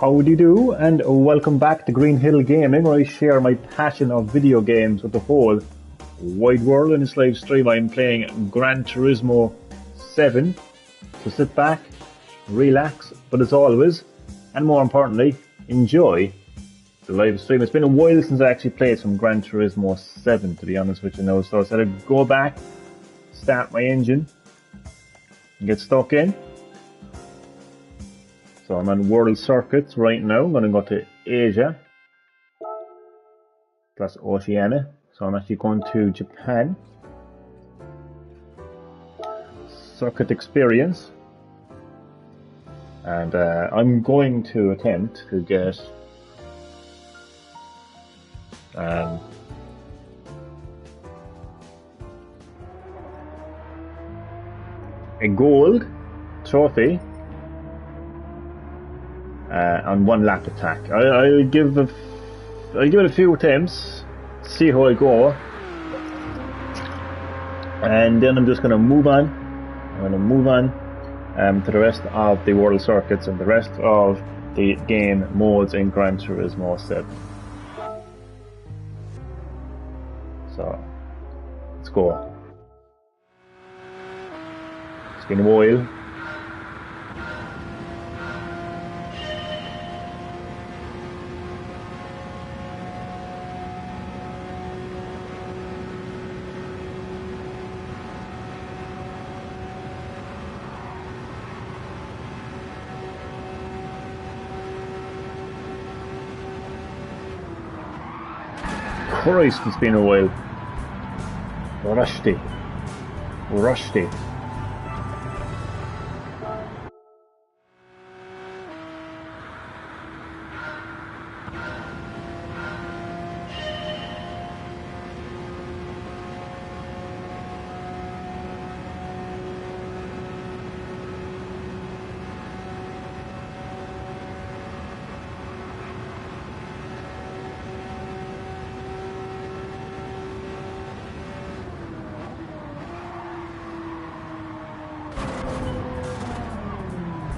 Howdy do, and welcome back to Green Hill Gaming, where I share my passion of video games with the whole wide world. In this live stream, I'm playing Gran Turismo 7. So sit back, relax, but as always, and more importantly, enjoy the live stream. It's been a while since I actually played some Gran Turismo 7, to be honest with you now. So I said I'd go back, start my engine, and get stuck in. So I'm on World Circuits right now. I'm going to go to Asia plus Oceania. So I'm actually going to Japan. Circuit experience. And I'm going to attempt to get a gold trophy on one lap attack. I'll give it a few attempts, see how I go, and then I'm just going to move on. I'm going to move on to the rest of the world circuits and the rest of the game modes in Gran Turismo 7. So let's go. It's been a while. Christ, it's been a while. Rusty.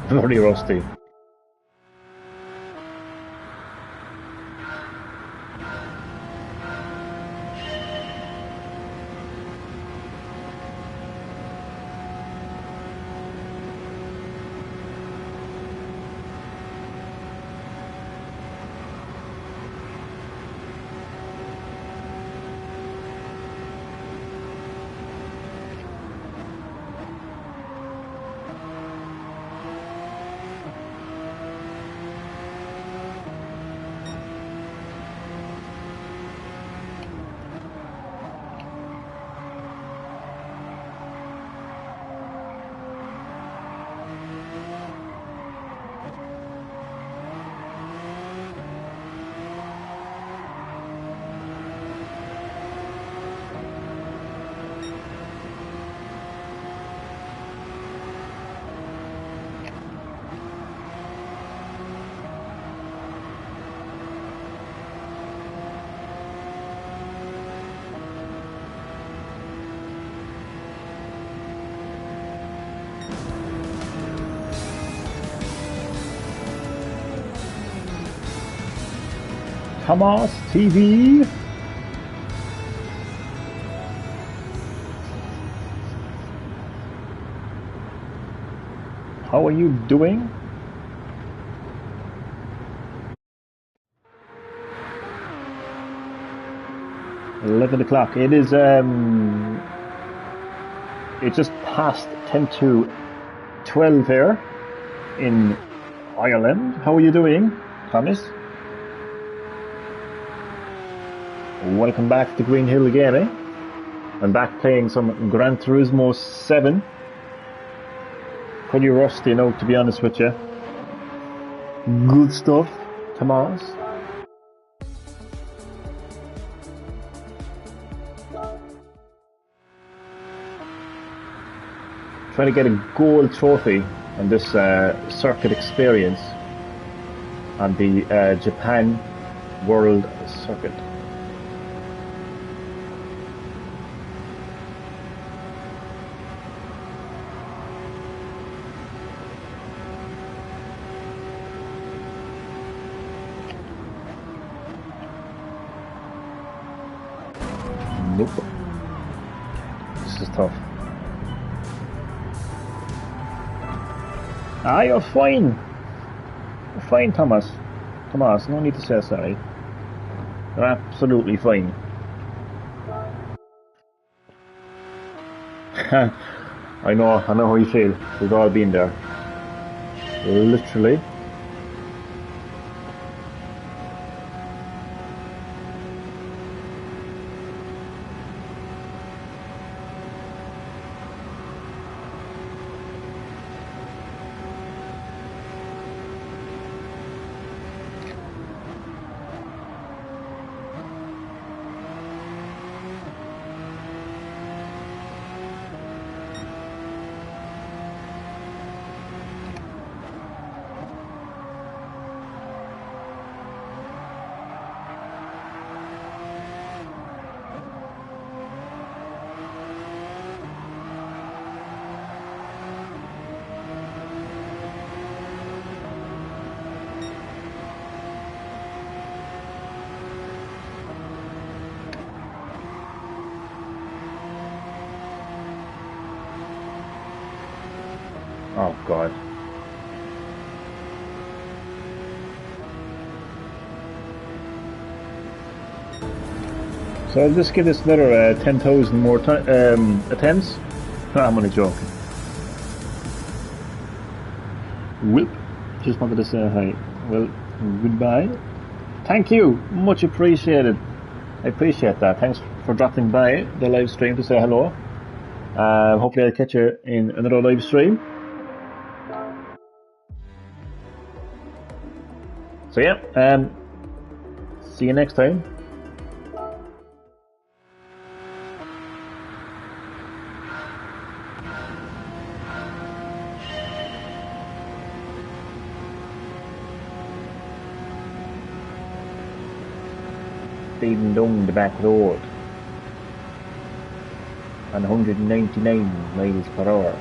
Very rusty. Hamas TV. How are you doing? $11 It is it's just past 10 to 12 here in Ireland. How are you doing, Thomas? Welcome back to Green Hill Gaming. I'm back playing some Gran Turismo 7. Pretty rusty now, to be honest with you. Good stuff, Tomas. Trying to get a gold trophy on this circuit experience on the Japan World Circuit. Nope. This is tough. Ah, you're fine. You're fine, Thomas. Thomas, no need to say sorry. You're absolutely fine. I know how you feel. We've all been there. Literally. Oh God. So I'll just give this another 10,000 more attempts. I'm only joking. Whip. Just wanted to say hi. Well, goodbye. Thank you. Much appreciated. I appreciate that. Thanks for dropping by the live stream to say hello. Hopefully I'll catch you in another live stream. So yeah, see you next time. Speeding down the back road on 199 miles per hour.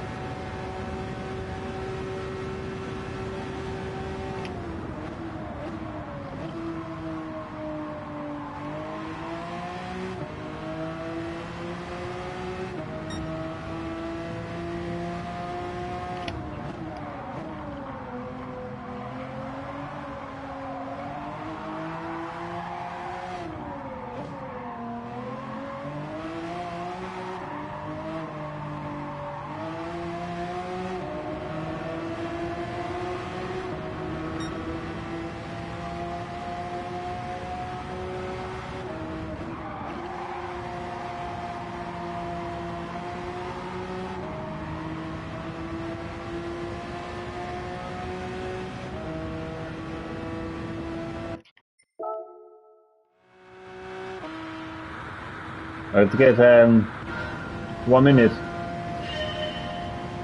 I have to get 1 minute,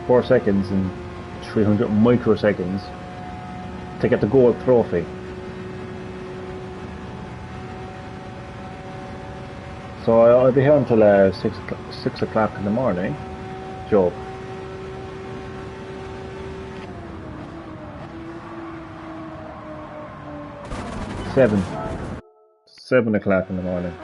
4 seconds, and 300 microseconds to get the gold trophy. So I'll be here until 6 o'clock in the morning. Joke. Seven o'clock in the morning.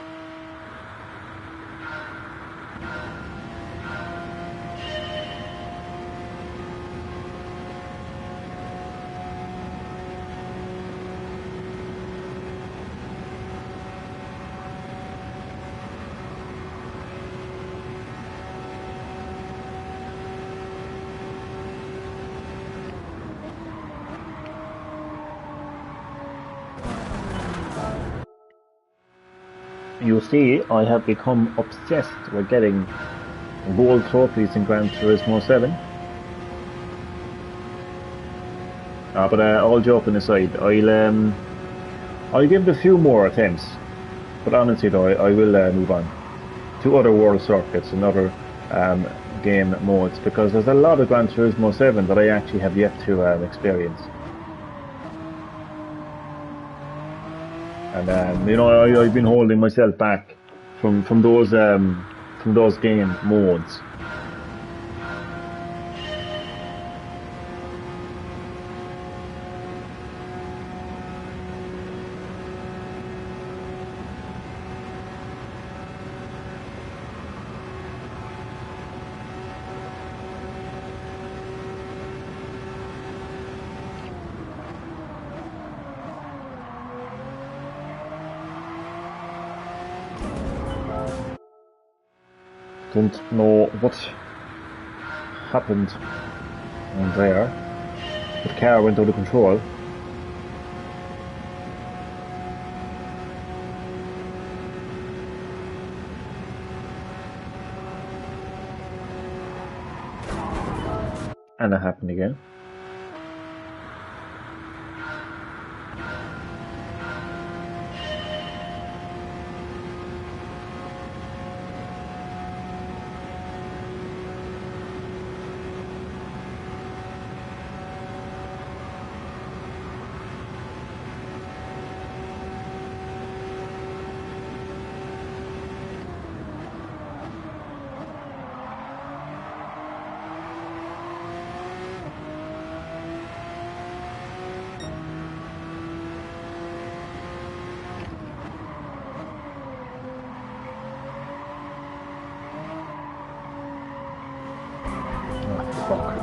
You see, I have become obsessed with getting gold trophies in Gran Turismo 7. But all joking aside, I'll give it a few more attempts. But honestly though, I will move on to other world circuits and other game modes, because there's a lot of Gran Turismo 7 that I actually have yet to experience. And you know, I've been holding myself back from those game modes. Don't know what happened on there. The car went out of control. And it happened again. Fuck.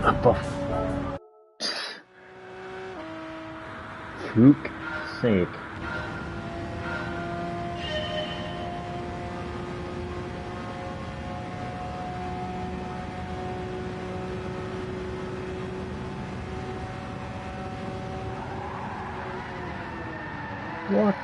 For fuck's sake. What?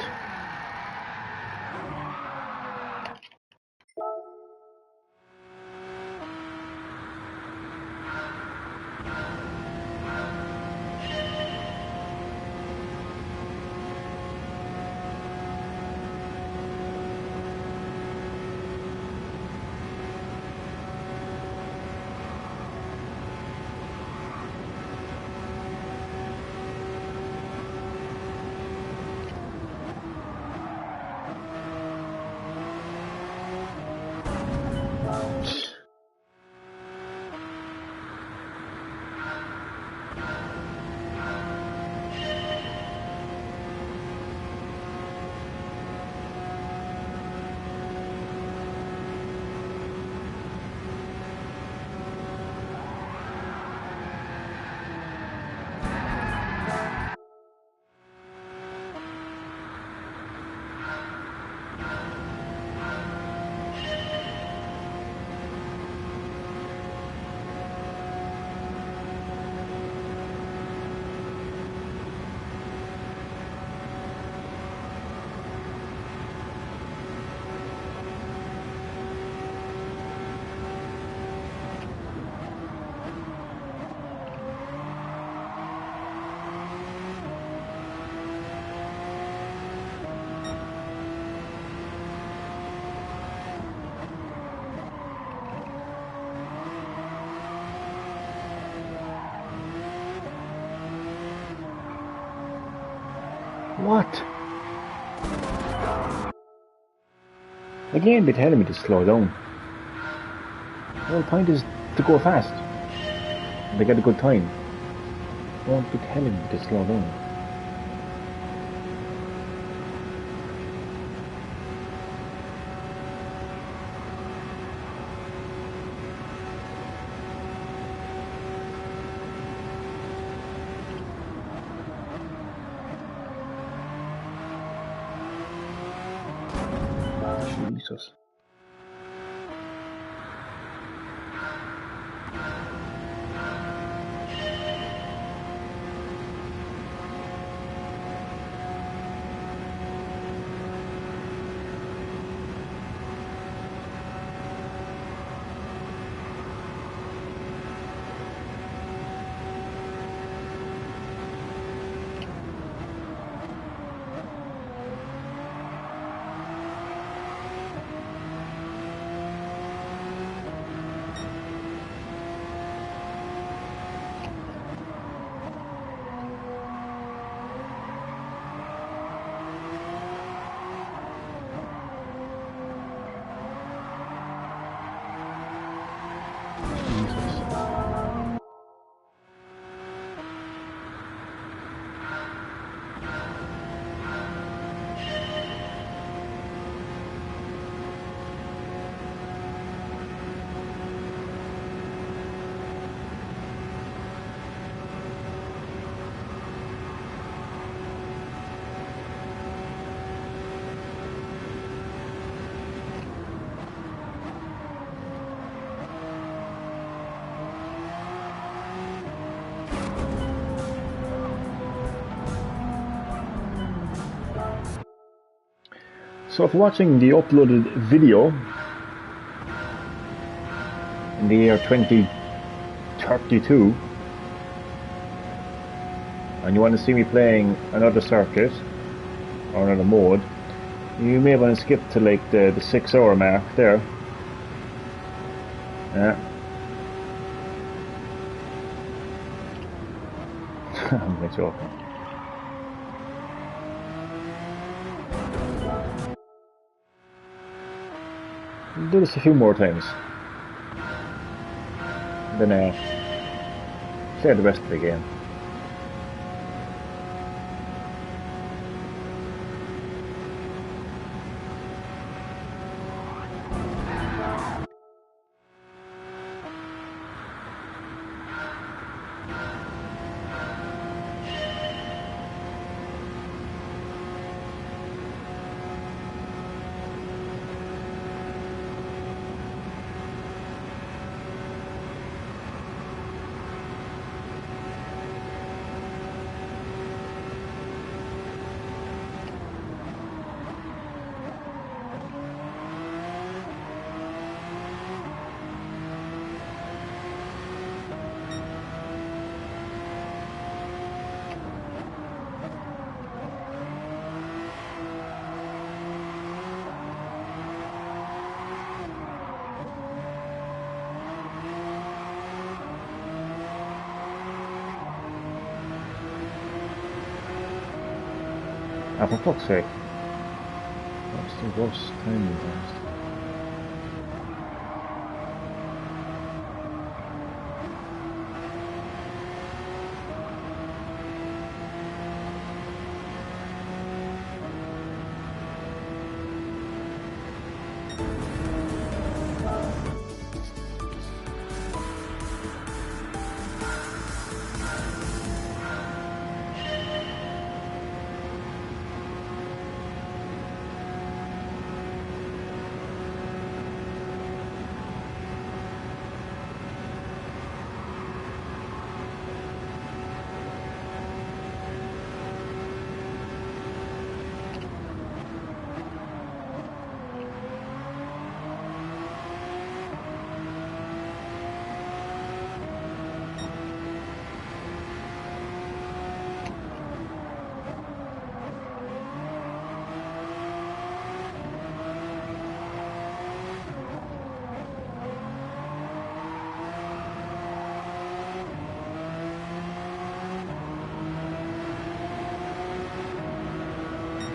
What? The game be telling me to slow down. The whole point is to go fast. And they get a good time. Don't be telling me to slow down. Jesus. So if you're watching the uploaded video in the year 2032 and you want to see me playing another circuit or another mode, you may want to skip to like the 6 hour mark there. Yeah. I'm joking. Do this a few more times. Then play the rest of the game. Ah, for fuck's sake. That's the worst timing test.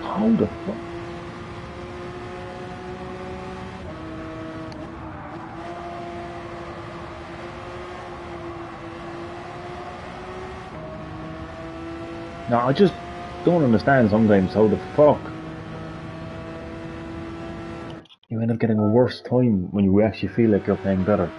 How the fuck? No, I just don't understand sometimes how the fuck you end up getting a worse time when you actually feel like you're playing better.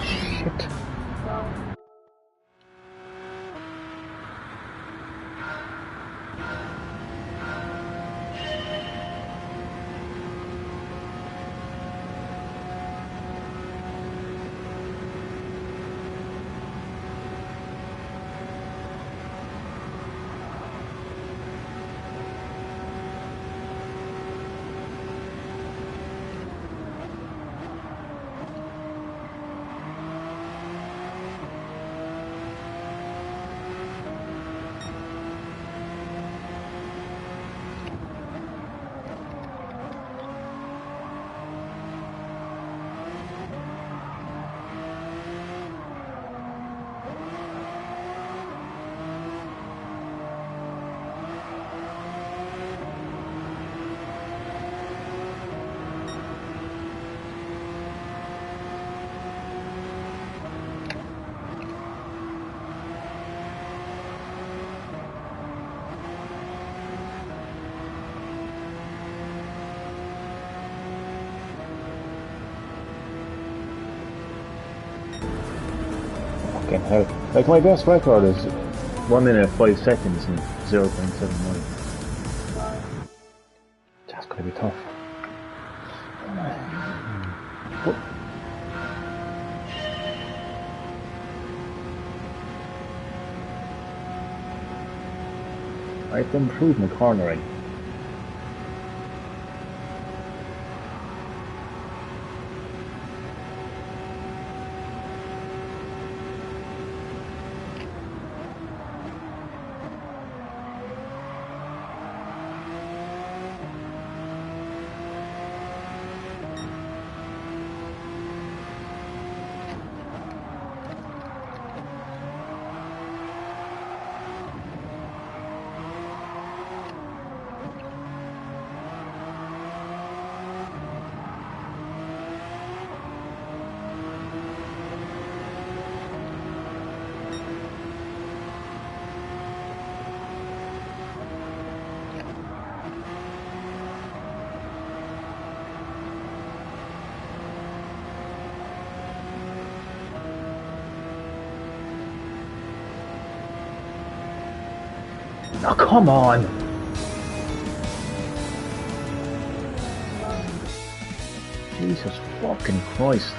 Shit. Fucking hell. Like, my best record is 1 minute 5 seconds and 0.79. could be tough. But I have to improve my cornering. Oh, come on! Jesus fucking Christ.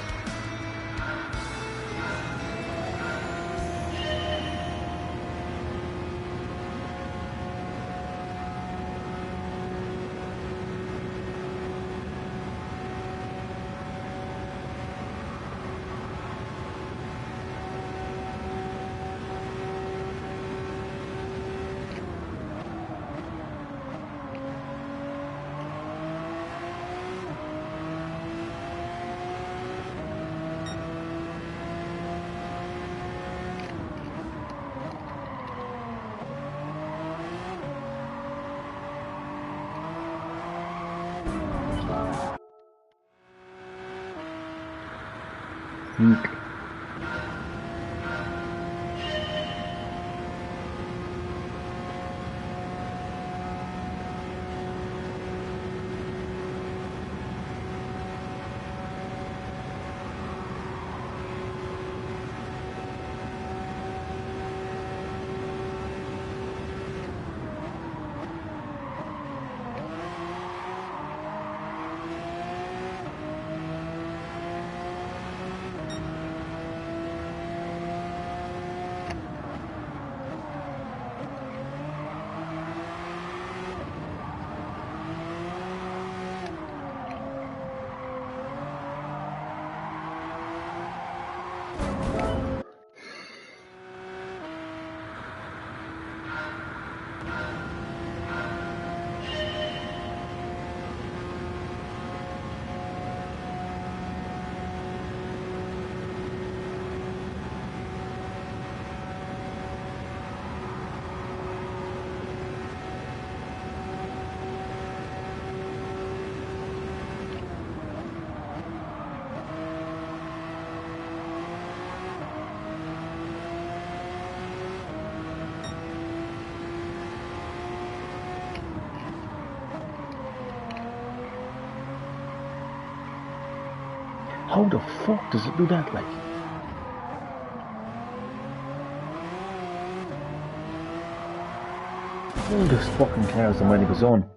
How the fuck does it do that, like? All this fucking cars on his own.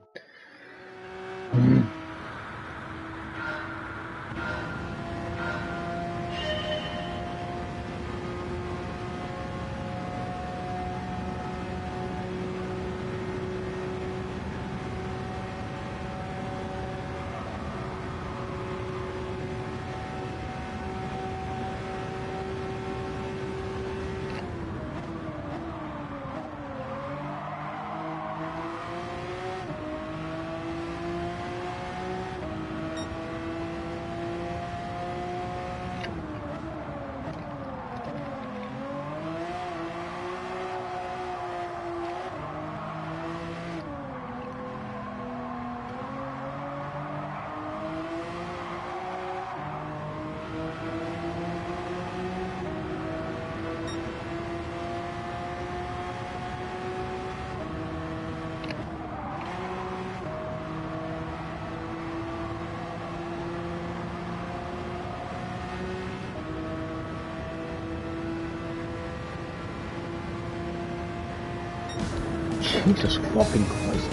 Jesus fucking Christ.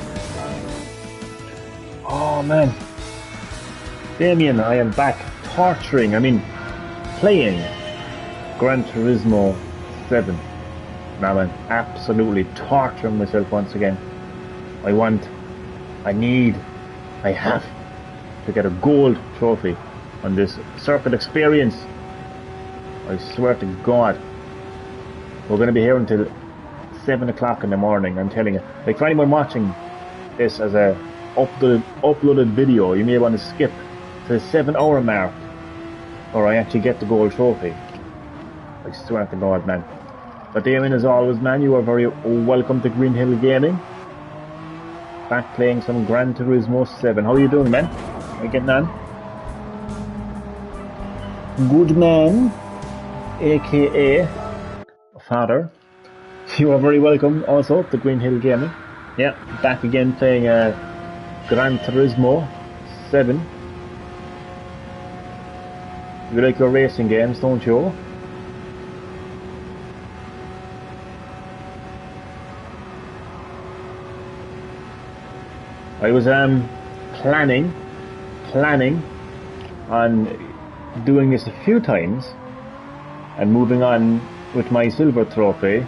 Oh man, Damien, I am back playing Gran Turismo 7. Now I'm absolutely torturing myself once again. I want, I need, I have to get a gold trophy on this circuit experience. I swear to God, we're going to be here until 7 o'clock in the morning, I'm telling you. Like, for anyone watching this as a uploaded video, you may want to skip to the 7 hour mark, or I actually get the gold trophy. I swear to God, man. But Damien, as always, man, you are very welcome to Green Hill Gaming. Back playing some Gran Turismo 7. How are you doing, man? How are you getting on? Good man, aka father. You are very welcome also to Green Hill Gaming. Yeah, back again playing Gran Turismo 7. You like your racing games, don't you? I was planning on doing this a few times and moving on with my silver trophy,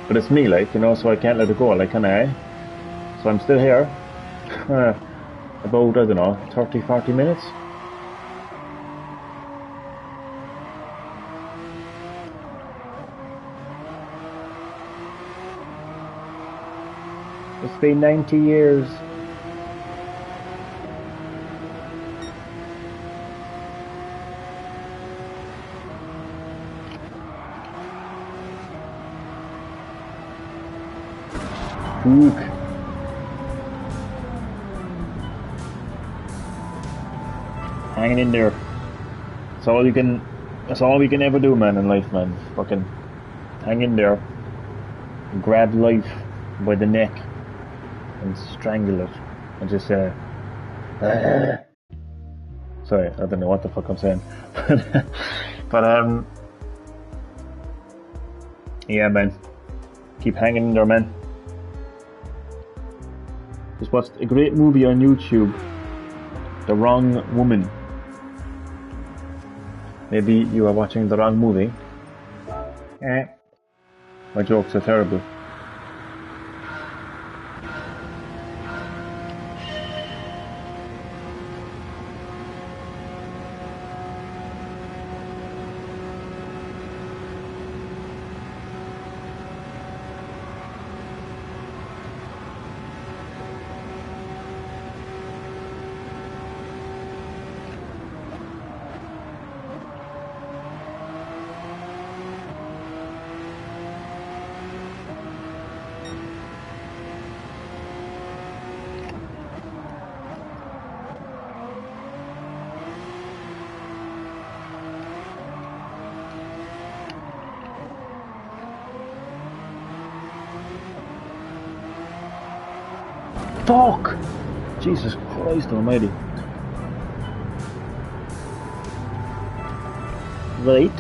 but it's me, like, you know, so I can't let it go, like, can I? So I'm still here. About, I don't know, 30-40 minutes. It's been 90 years. Look. Hanging in there. That's all we can ever do, man, in life, man. Fucking hang in there. Grab life by the neck and strangle it and just say, sorry, I don't know what the fuck I'm saying. But yeah, man, keep hanging in there, man. Just watched a great movie on YouTube, The Wrong Woman. Maybe you are watching the wrong movie. My jokes are terrible. Fuck! Jesus Christ almighty. Right.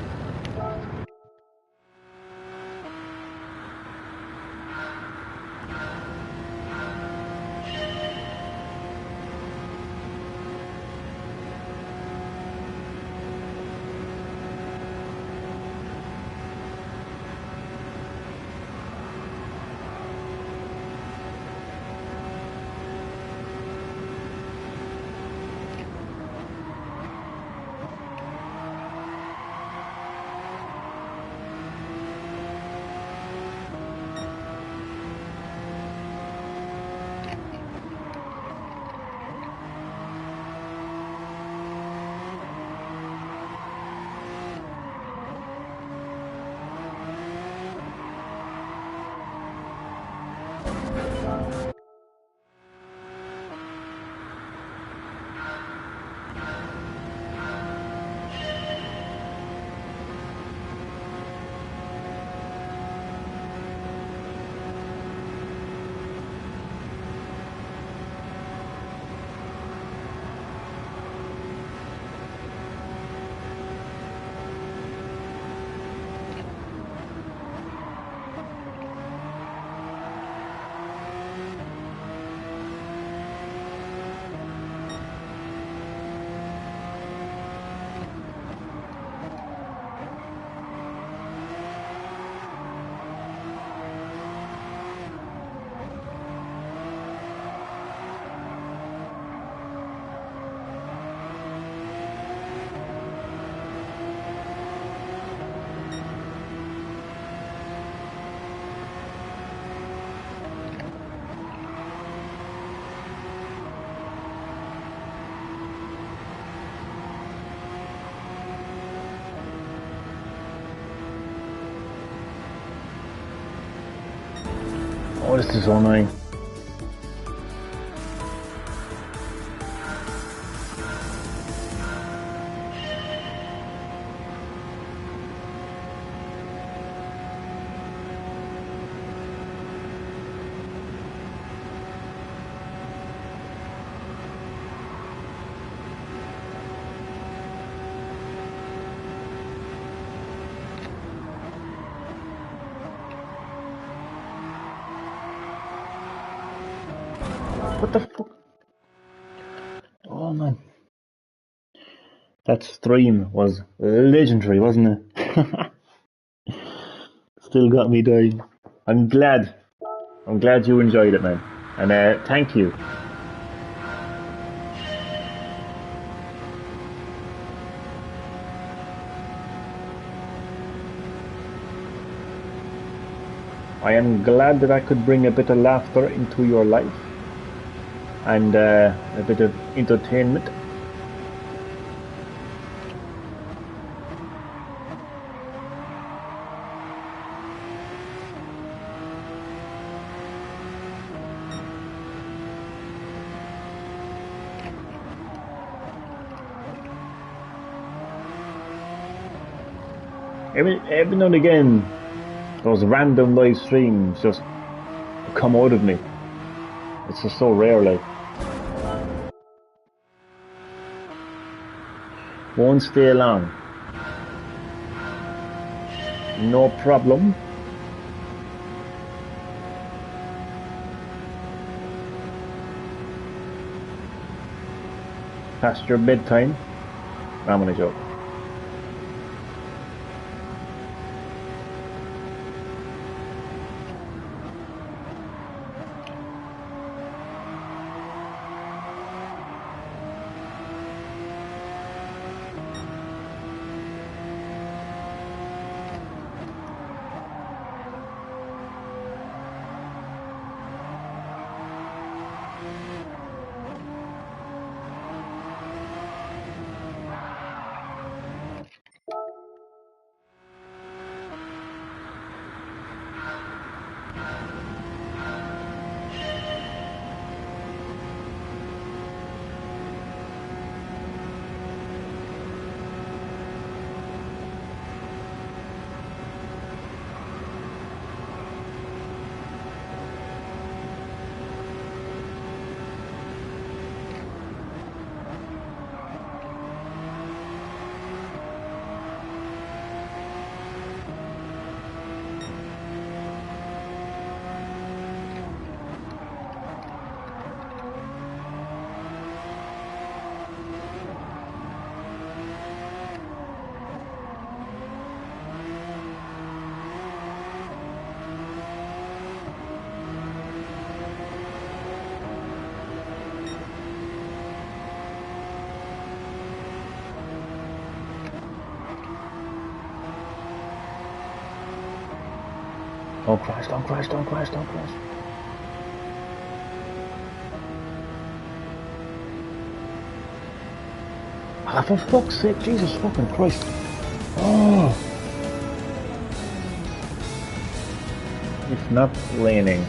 Oh, this is so annoying. What the fuck? Oh man. That stream was legendary, wasn't it? Still got me dying. I'm glad. I'm glad you enjoyed it, man. And thank you. I am glad that I could bring a bit of laughter into your life and a bit of entertainment. Every now and again, those random live streams just come out of me. It's just so rare, like. Won't stay long. No problem. Past your bedtime. I'm gonna joke. Don't crash, don't crash, don't crash, don't crash. Ah, for fuck's sake, Jesus fucking Christ. Oh. It's not raining.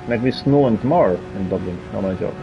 Might be snowing tomorrow in Dublin, not my joke.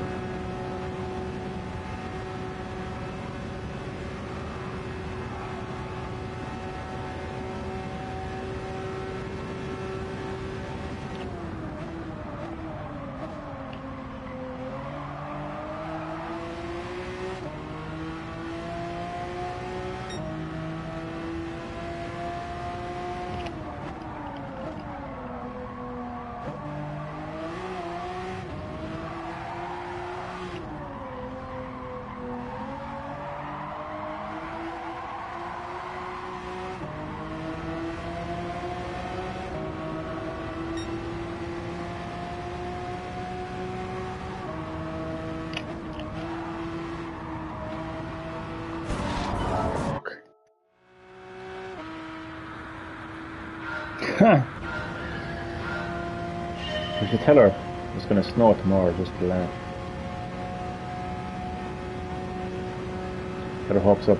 Huh. We should tell her it's gonna snow tomorrow just to laugh. Get our hopes up.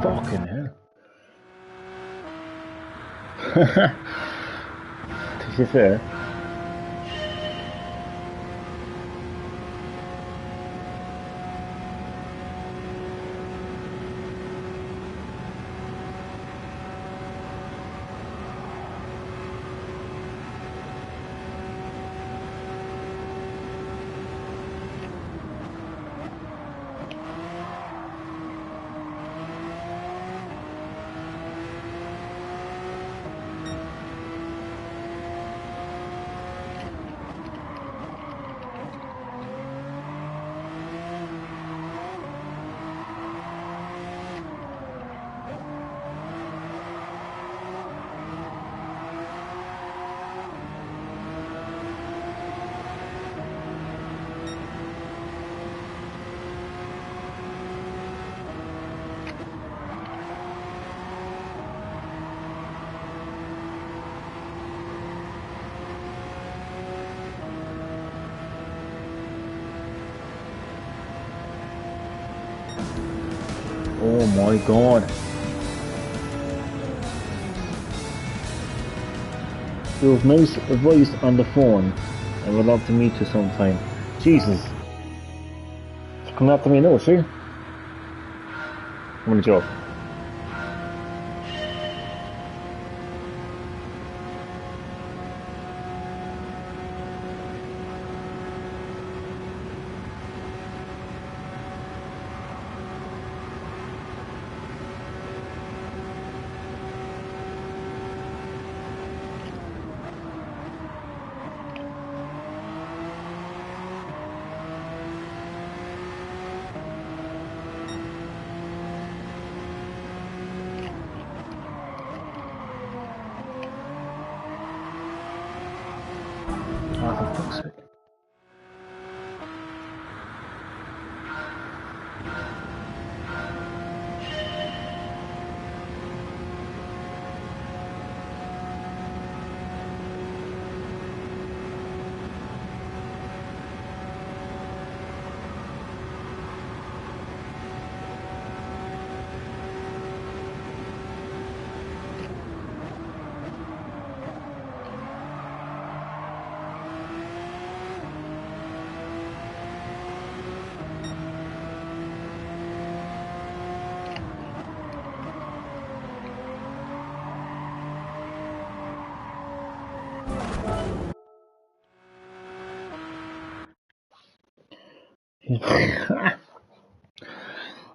Fucking hell. Did you say? Oh my god. It was nice advice on the phone. I would love to meet you sometime. Jesus. It's coming after me now, see? I'm gonna joke. Oh, for fuck's sake.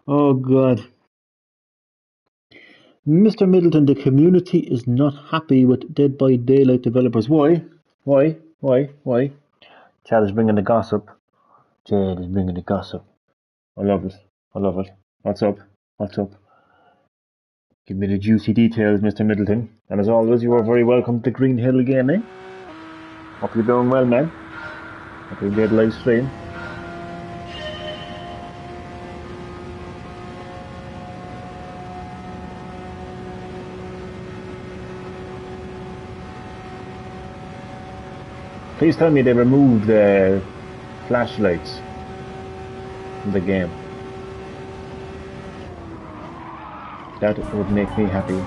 Oh god. Mr. Middleton, the community is not happy with Dead by Daylight developers. Why? Why? Why? Why? Chad is bringing the gossip. Chad is bringing the gossip. I love it. I love it. What's up? What's up? Give me the juicy details, Mr. Middleton. And as always, you are very welcome to Green Hill Gaming. Hope you're doing well, man. Hope you enjoyed the live stream. Please tell me they removed the flashlights from the game. That would make me happy.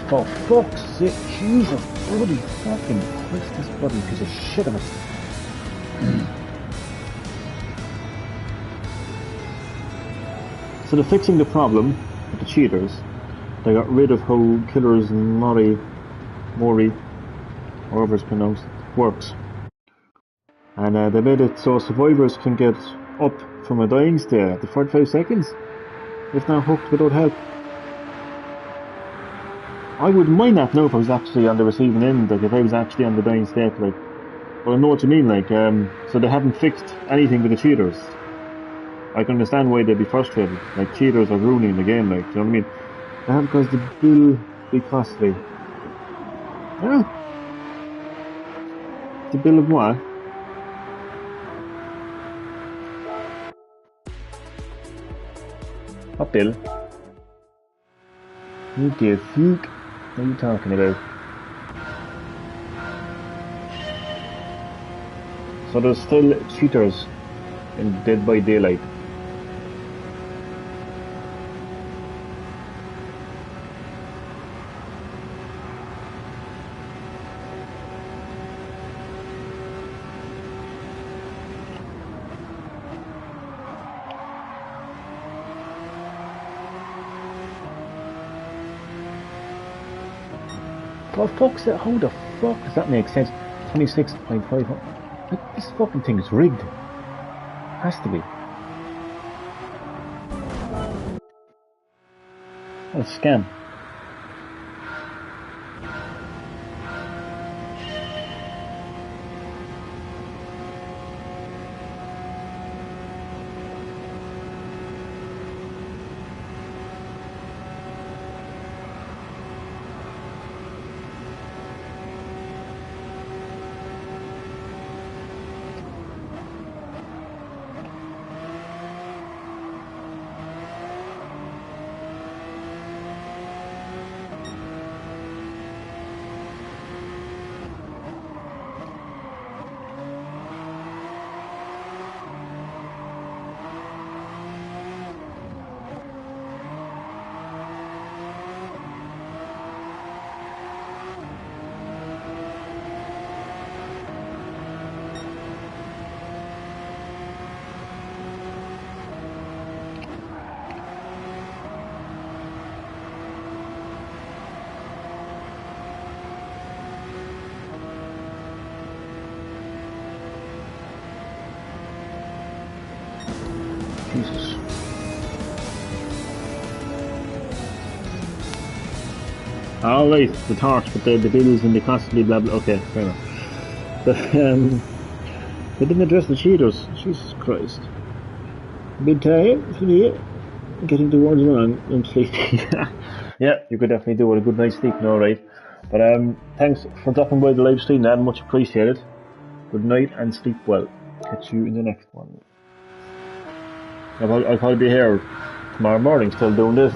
For fuck's sake, Jesus, bloody fucking Christ, this bloody piece of shit of it. So they're fixing the problem with the cheaters. They got rid of how Killers Mori, however it's pronounced, works. And they made it so survivors can get up from a dying state after 45 seconds, if not hooked without help. I wouldn't mind that now if I was actually on the receiving end, like if I was actually on the dying state, like. But I know what you mean, like, so they haven't fixed anything with the cheaters. I can understand why they'd be frustrated. Like, cheaters are ruining the game, like, do you know what I mean? They have caused the bill be costly. Yeah. The bill of what? What bill? You give fuck. What are you talking about? So there's still cheaters in Dead by Daylight. For fuck's sake, how the fuck does that make sense? 26.5. Like, this fucking thing is rigged. Has to be. What a scam. Jesus. Alright, the torch, but the bills and the costly blah blah. Okay, fair enough. But, they didn't address the cheaters. Jesus Christ. Big time for me. Getting the words wrong and sleepy. Yeah, you could definitely do it. A good night's sleep now, right? But thanks for dropping by the live stream, man. Much appreciated. Good night and sleep well. Catch you in the next one. I'll probably be here tomorrow morning still doing this.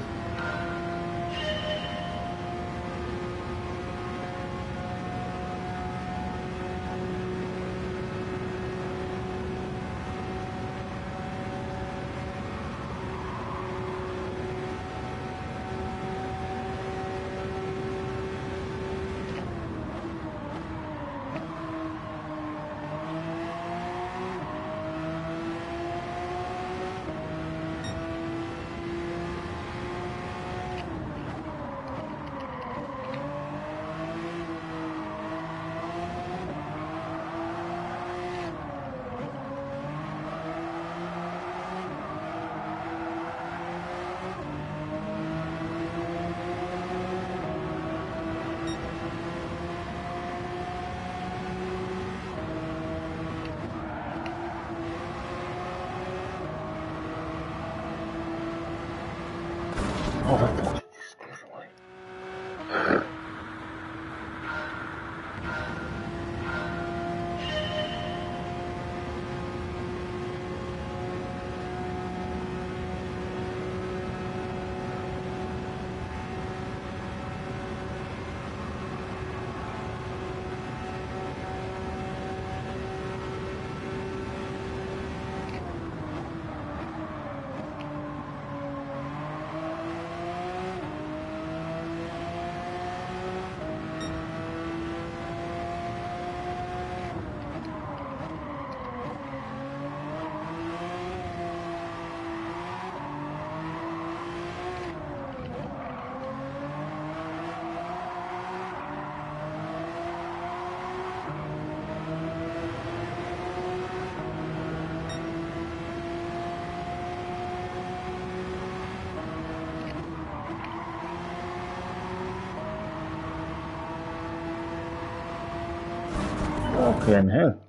Fucking hell.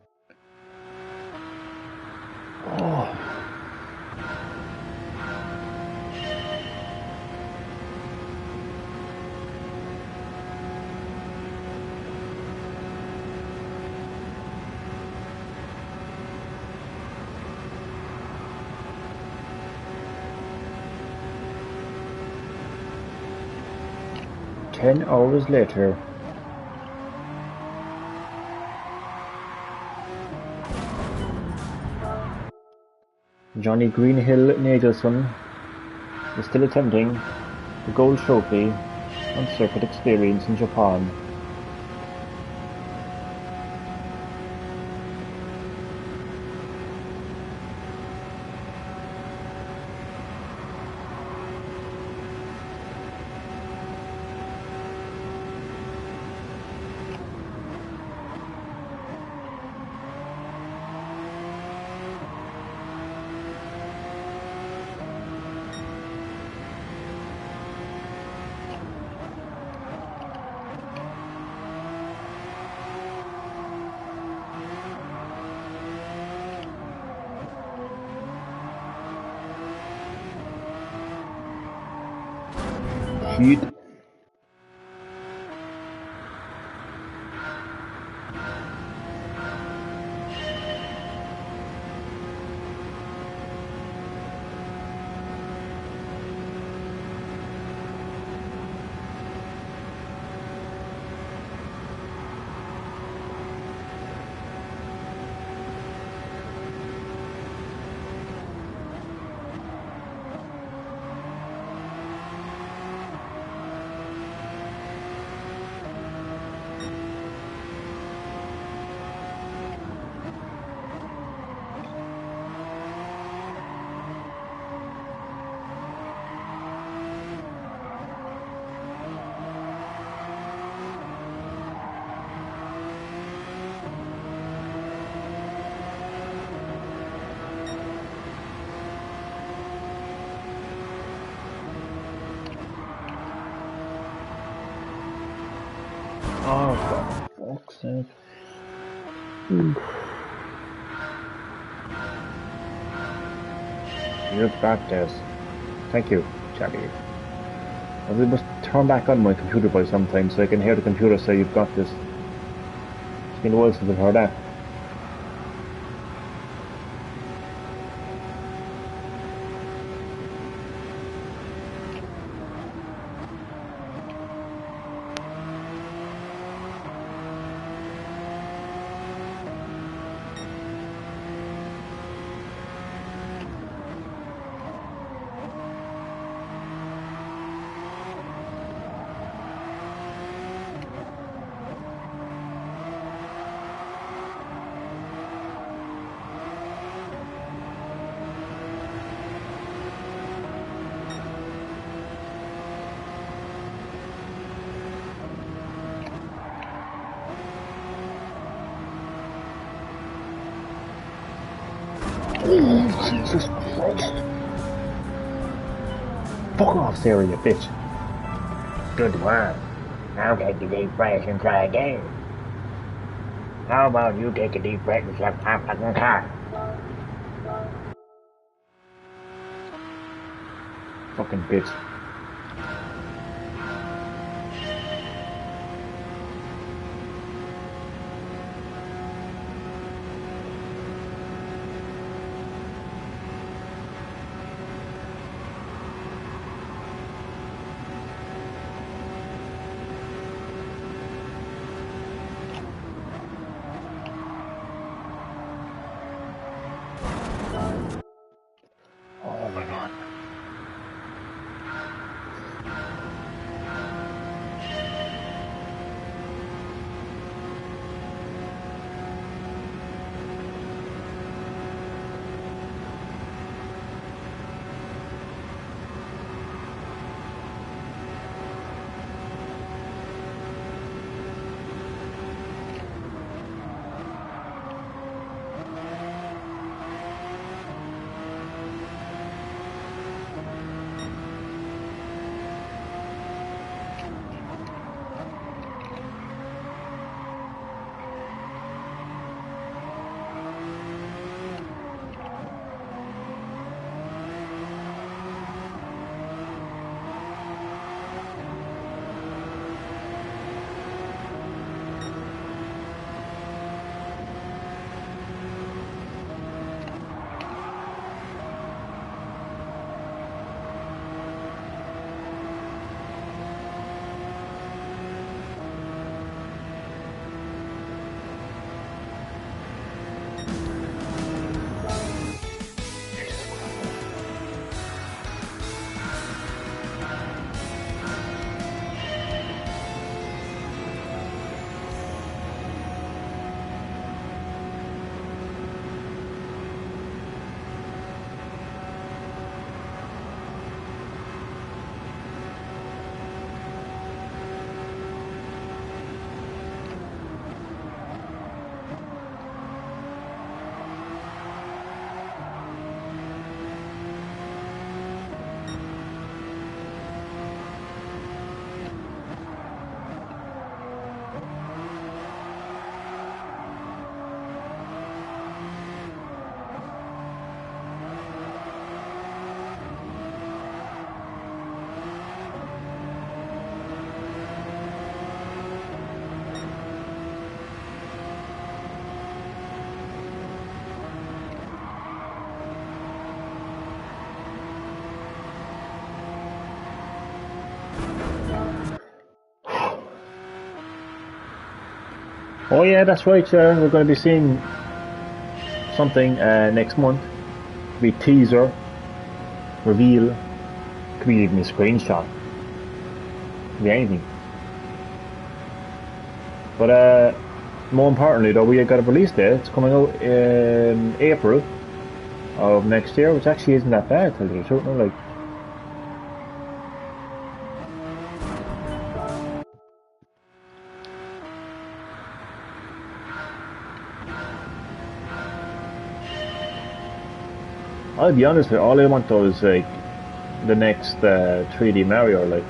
Oh. Ten hours later. Johnny Greenhill Nagelson is still attempting the gold trophy on circuit experience in Japan. Shit. Oh, for fuck's sake. You've got this. Thank you, Charlie. I must turn back on my computer by sometime so I can hear the computer say you've got this. It's been a while since I've heard that. Jesus Christ. Fuck off, Sarah, you bitch. Good one. Now take a deep breath and try again. How about you take a deep breath and stop my fucking car? Fucking bitch. Oh my god. Oh yeah, that's right, Sharon. We're going to be seeing something next month. Could be teaser, reveal, could be even a screenshot, could be anything. But more importantly, though, we got a release date. It's coming out in April of next year, which actually isn't that bad, to tell you the truth. No, like, I'll be honest with you, all I want though is like the next 3D Mario. Like,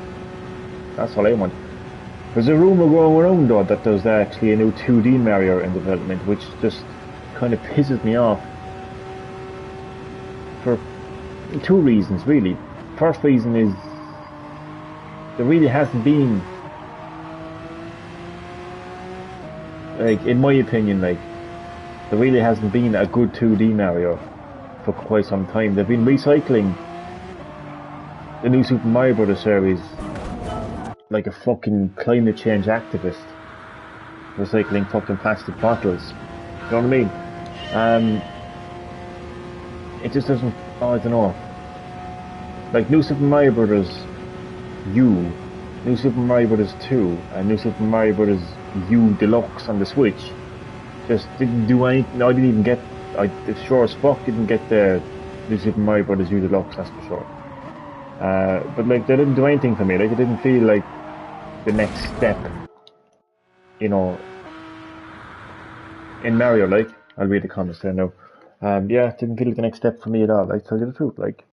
that's all I want. There's a rumor going around though that there's actually a new 2D Mario in development, which just kind of pisses me off for two reasons, really. First reason is there really hasn't been, like, in my opinion, like, there really hasn't been a good 2D Mario for quite some time. They've been recycling the new Super Mario Bros. Series like a fucking climate change activist, recycling fucking plastic bottles. You know what I mean? It just doesn't. Oh, I don't know. Like New Super Mario Bros. U, New Super Mario Bros. 2, and New Super Mario Bros. U Deluxe on the Switch just didn't do anything. I didn't even get. I sure as fuck didn't get the New Super Mario Bros. U Deluxe. That's for sure. But like they didn't do anything for me. Like it didn't feel like the next step, you know, in Mario. Like I'll read the comments there now. Yeah, it didn't feel like the next step for me at all. Like, tell you the truth, like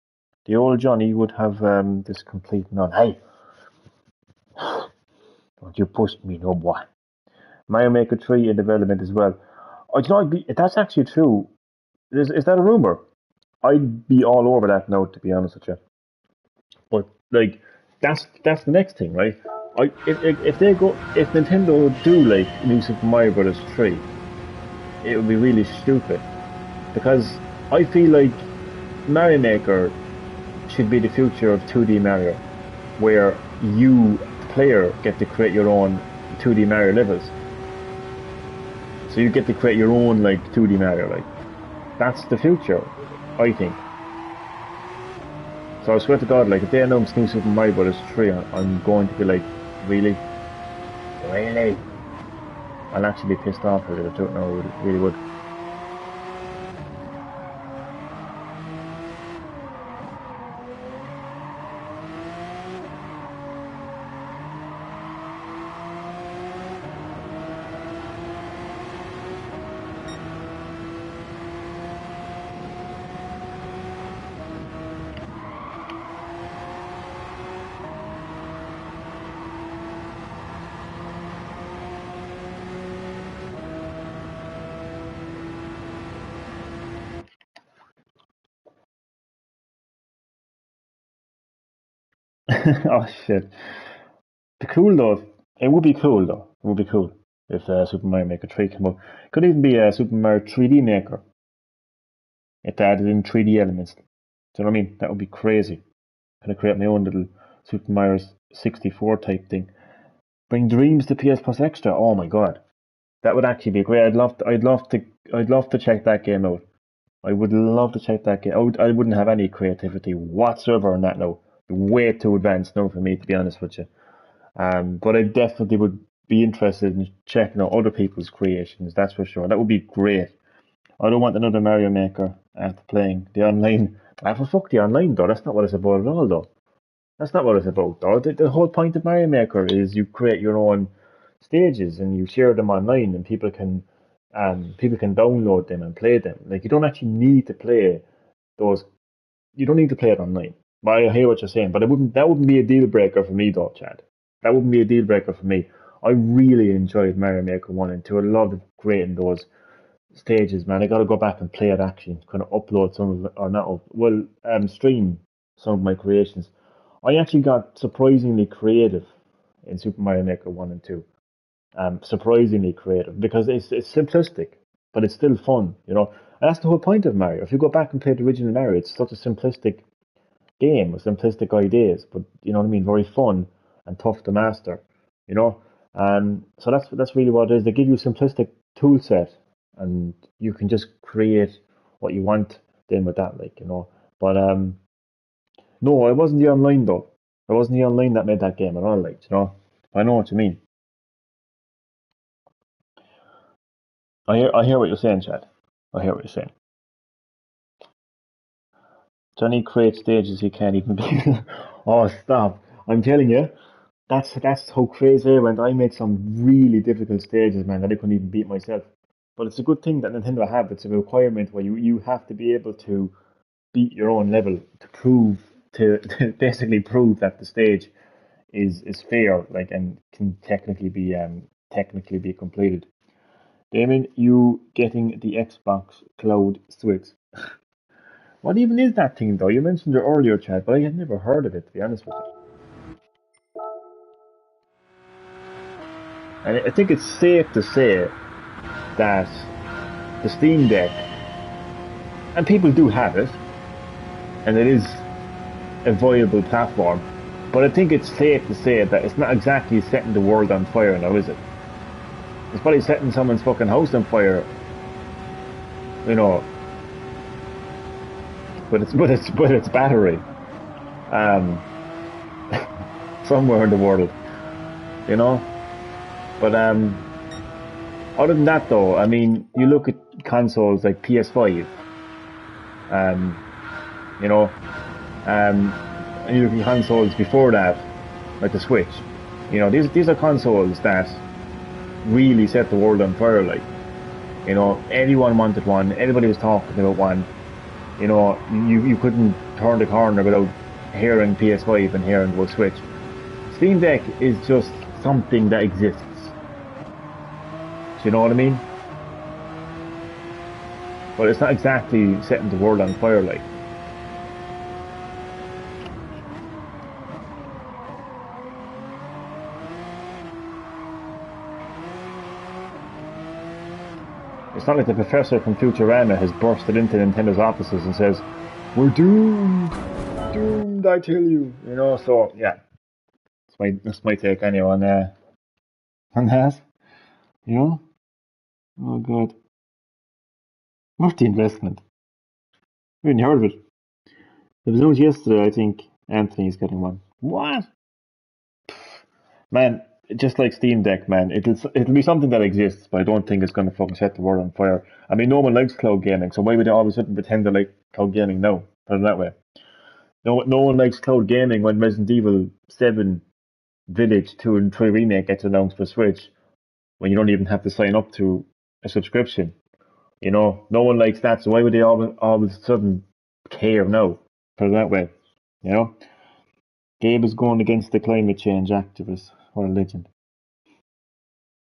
the old Johnny would have this complete non. Hey, don't you push me, no boy. Mario Maker 3 in development as well. Oh, you know, that's actually true. Is that a rumor? I'd be all over that now, to be honest with you. But like, that's the next thing, right? If Nintendo do like New Super Mario Bros. 3, it would be really stupid because I feel like Mario Maker should be the future of 2D Mario, where you, the player, get to create your own 2D Mario levels. So you get to create your own like 2D Mario, like that's the future, I think. So I swear to God, like if they announce New Super Mario Bros. 3, I'm going to be like, really, really. I'll actually be pissed off with it. I don't know, it really would. Oh shit. The cool though, it would be cool though. It would be cool if Super Mario Maker 3 came up. Could even be a Super Mario 3D Maker if they added in 3D elements. Do you know what I mean? That would be crazy. Kind of create my own little Super Mario 64 type thing. Bring Dreams to PS Plus Extra. Oh my god, that would actually be great. I'd love to check that game out. I would love to check that game. I wouldn't have any creativity whatsoever on that now. Way too advanced now for me, to be honest with you. But I definitely would be interested in checking out other people's creations. That's for sure. That would be great. I don't want another Mario Maker after playing the online. Ah, for fuck the online though. That's not what it's about at all, though. That's not what it's about, though. The whole point of Mario Maker is you create your own stages and you share them online, and people can download them and play them. Like you don't actually need to play those. You don't need to play it online. But I hear what you're saying, but it wouldn't. That wouldn't be a deal breaker for me, though, Chad. That wouldn't be a deal breaker for me. I really enjoyed Mario Maker 1 and 2. I loved creating those stages, man. I got to go back and play it actually, kind of upload some of it, or not, stream some of my creations. I actually got surprisingly creative in Super Mario Maker 1 and 2. Surprisingly creative because it's simplistic, but it's still fun, you know. And that's the whole point of Mario. If you go back and play the original Mario, it's such a simplistic game with simplistic ideas, but you know what I mean, very fun and tough to master, you know. So that's really what it is. They give you a simplistic tool set, and you can just create what you want then with that, like, you know. But no, it wasn't the online though. It wasn't the online that made that game at all, like, you know. I know what you mean. I hear what you're saying, Chad. I hear what you're saying. Johnny creates stages he can't even be. Oh, stop! I'm telling you, that's how crazy I went. I made some really difficult stages, man, that I couldn't even beat myself. But it's a good thing that Nintendo have. It's a requirement where you have to be able to beat your own level to prove to basically prove that the stage is fair, like, and can technically be completed. Damon, you getting the Xbox Cloud Switch? What even is that thing though? You mentioned it earlier, Chad, but I had never heard of it, to be honest with you. And I think it's safe to say that the Steam Deck, and people do have it, and it is a viable platform, but I think it's safe to say that it's not exactly setting the world on fire now, is it? It's probably setting someone's fucking house on fire, you know. But it's battery, um, somewhere in the world, you know. But other than that, though, I mean, you look at consoles like PS5, um, you know, and you look at consoles before that, like the Switch. You know, these are consoles that really set the world on fire. Like, you know, everyone wanted one. Everybody was talking about one. You know, you couldn't turn the corner without hearing PS5 and hearing about Switch. Steam Deck is just something that exists. Do you know what I mean? But it's not exactly setting the world on fire, like. It's not like the professor from Futurama has bursted into Nintendo's offices and says, "We're doomed, doomed, I tell you." You know, so yeah, that's my take anyway on that. You know, oh god, what's the investment? We haven't heard of it. There was news yesterday. I think Anthony's getting one. What? Man, just like Steam Deck, man, it'll be something that exists, but I don't think it's going to fucking set the world on fire. I mean, no one likes cloud gaming, so why would they all of a sudden pretend to like cloud gaming now? Put it that way. No one likes cloud gaming when Resident Evil 7 Village 2 and 3 Remake gets announced for Switch, when you don't even have to sign up to a subscription. You know, no one likes that, so why would they all of a sudden care now? Put it that way. You know? Gabe is going against the climate change activists. What a legend.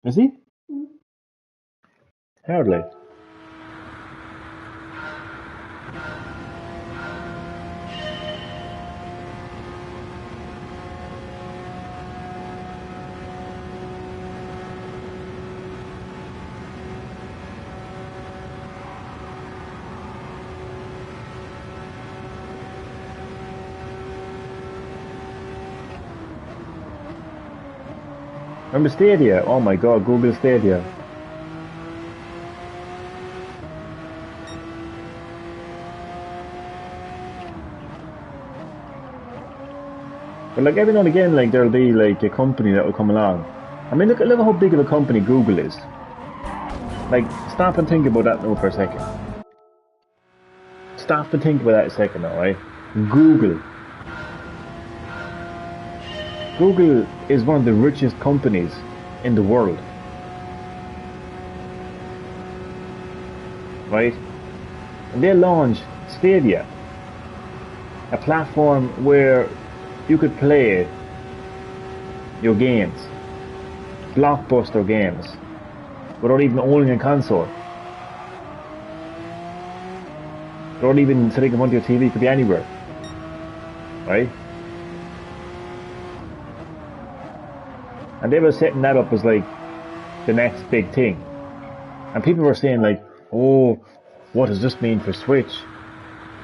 Is he? Hardly. Remember Stadia? Oh my god, Google Stadia. But like every now and again, like there'll be like a company that will come along. I mean, look how big of a company Google is. Like, stop and think about that now for a second. Stop and think about that a second now, right? Google. Google is one of the richest companies in the world. Right? And they launched Stadia, a platform where you could play your games, blockbuster games, without even owning a console. Without even sitting in front of your TV, it could be anywhere. Right? And they were setting that up as like the next big thing. And people were saying like, oh, what does this mean for Switch?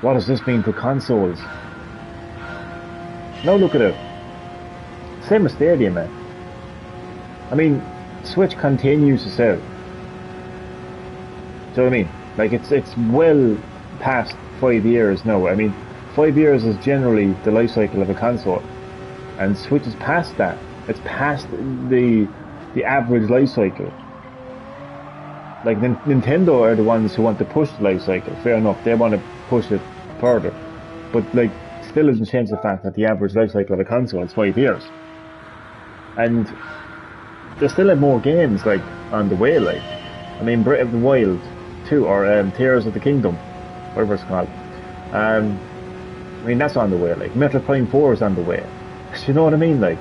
What does this mean for consoles? Now look at it. Same as Stadia, man. I mean, Switch continues to sell. Do you know what I mean? Like it's well past 5 years now. I mean, 5 years is generally the life cycle of a console, and Switch is past that. It's past the average life cycle. Like Nintendo are the ones who want to push the life cycle. Fair enough, they want to push it further, but like still doesn't change the fact that the average life cycle of a console is 5 years, and they still have more games like on the way. Like, I mean, Breath of the Wild 2 or Tears of the Kingdom, whatever it's called. I mean, that's on the way. Like Metroid Prime 4 is on the way. You know what I mean? Like.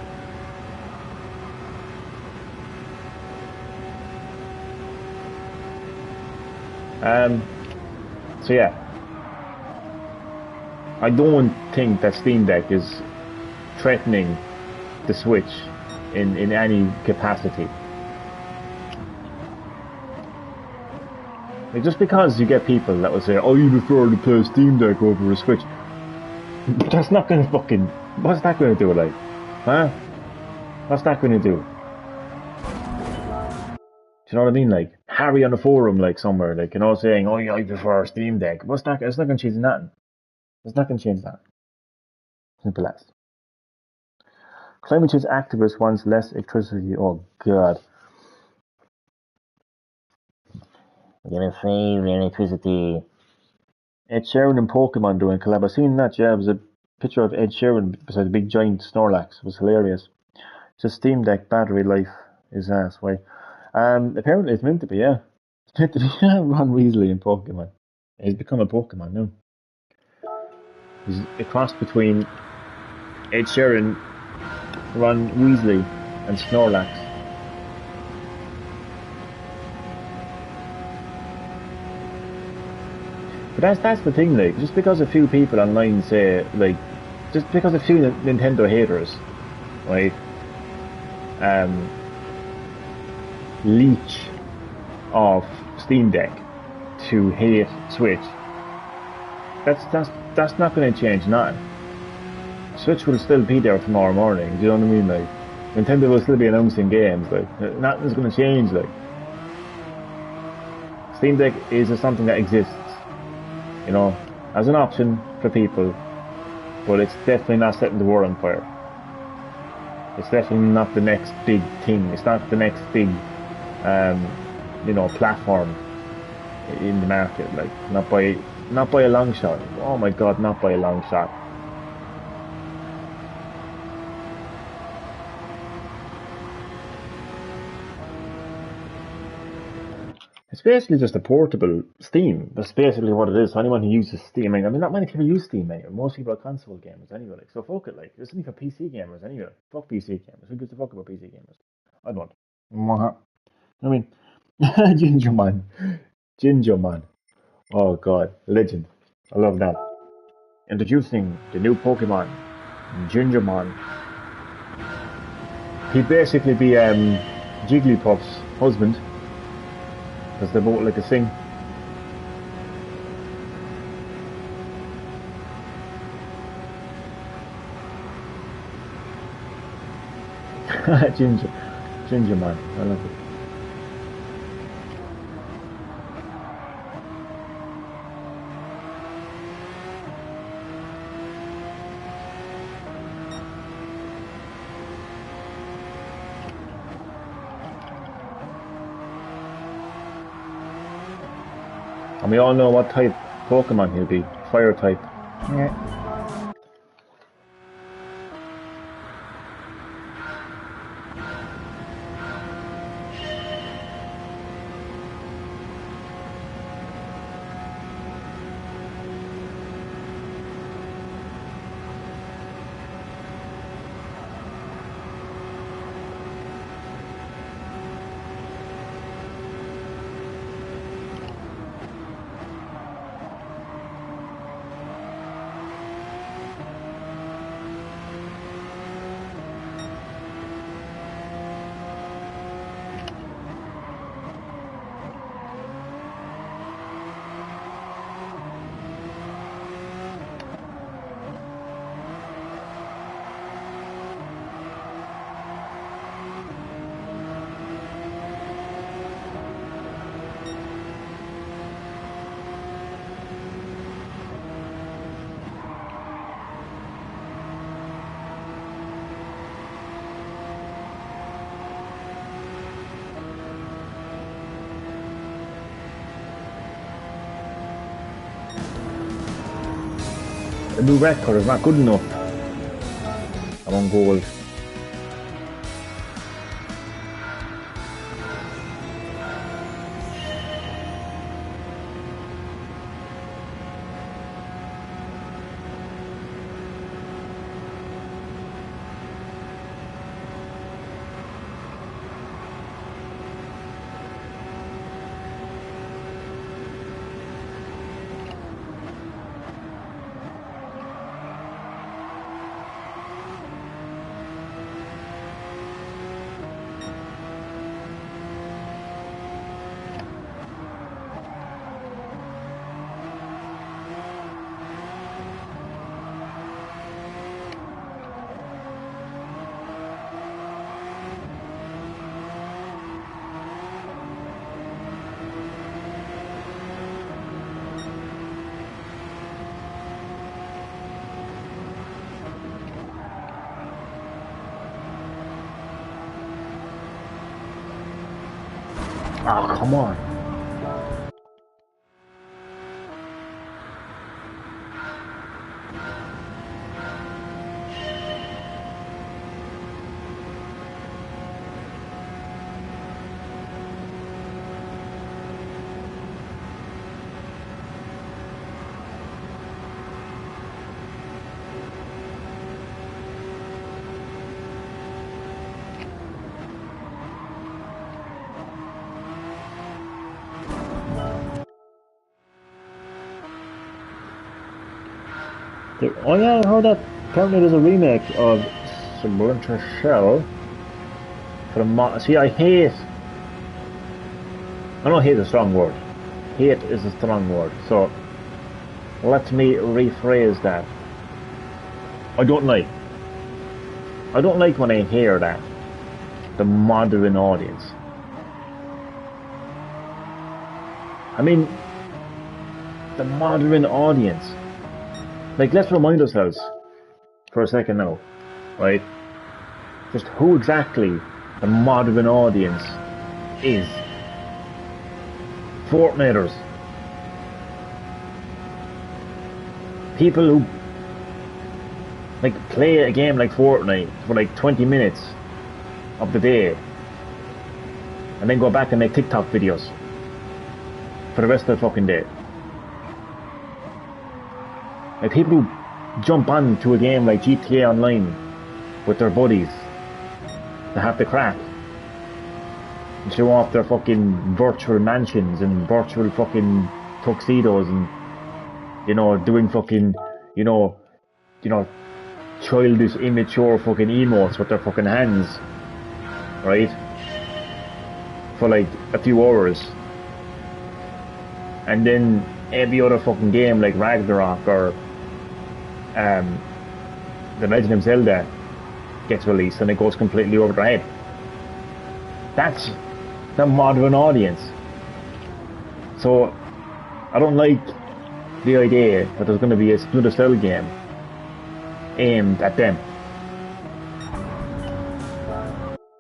So yeah, I don't think that Steam Deck is threatening the Switch in any capacity. Like, just because you get people that will say, "Oh, you prefer to play Steam Deck over a Switch," that's not gonna fucking. What's that gonna do? Like, huh? What's that gonna do? Do you know what I mean? Like Harry on a forum, like somewhere, like saying, "Oh yeah, I prefer Steam Deck." What's that? It's not gonna change nothing. It's not gonna change that. Simple as. Climate change activist wants less electricity. Oh god. We're gonna save electricity. Ed Sheeran and Pokemon doing a collab. I seen that, yeah. It was a picture of Ed Sheeran beside a big giant Snorlax. It was hilarious. Just Steam Deck battery life is ass. Why? Apparently it's meant to be, yeah. It's meant to be Ron Weasley in Pokemon. He's become a Pokemon now. He's a cross between Ed Sheeran, Ron Weasley, and Snorlax. But that's the thing, like, just because a few people online say, like, just because a few Nintendo haters, right, leech off Steam Deck to hate Switch, that's not going to change nothing. Switch will still be there tomorrow morning. Do you know what I mean? Like, Nintendo will still be announcing games. Like, nothing's going to change. Like, Steam Deck is just something that exists, as an option for people, but it's definitely not setting the world on fire. It's definitely not the next big thing. It's not the next big, platform in the market. Like, not by a long shot. Oh my god, not by a long shot. It's basically just a portable Steam. That's basically what it is. So anyone who uses Steam, I mean, not many people use Steam anyway. Most people are console gamers anyway. Like, so fuck it. Like, it's only for PC gamers anyway. Fuck PC gamers. Who gives a fuck about PC gamers? I don't. I mean, Ginger Man. Ginger Man. Oh god, legend. I love that. Introducing the new Pokemon, Ginger Man. He'd basically be Jigglypuff's husband, because they both like to sing. Ginger Man. I love it. And we all know what type Pokemon he'll be. Fire type. Yeah. a new record is not good enough. Among goals. Oh, come on. Oh yeah, I heard that apparently there's a remake of Splinter Cell for the See, I know hate is a strong word. Hate is a strong word. So let me rephrase that. I don't like. I don't like when I hear that. The modern audience. I mean, the modern audience. Like, let's remind ourselves for a second now, right? Just who exactly the modern audience is. Fortniters. People who like play a game like Fortnite for like 20 minutes of the day and then go back and make TikTok videos for the rest of the fucking day. Like people who jump on to a game like GTA Online with their buddies to have the crack and show off their fucking virtual mansions and virtual fucking tuxedos and, you know, doing fucking, you know, childish, immature fucking emotes with their fucking hands, right? For like a few hours. And then every other fucking game like Ragnarok or The Legend of Zelda gets released and it goes completely over their head. That's the modern audience. So I don't like the idea that there's going to be a Splinter Cell game aimed at them.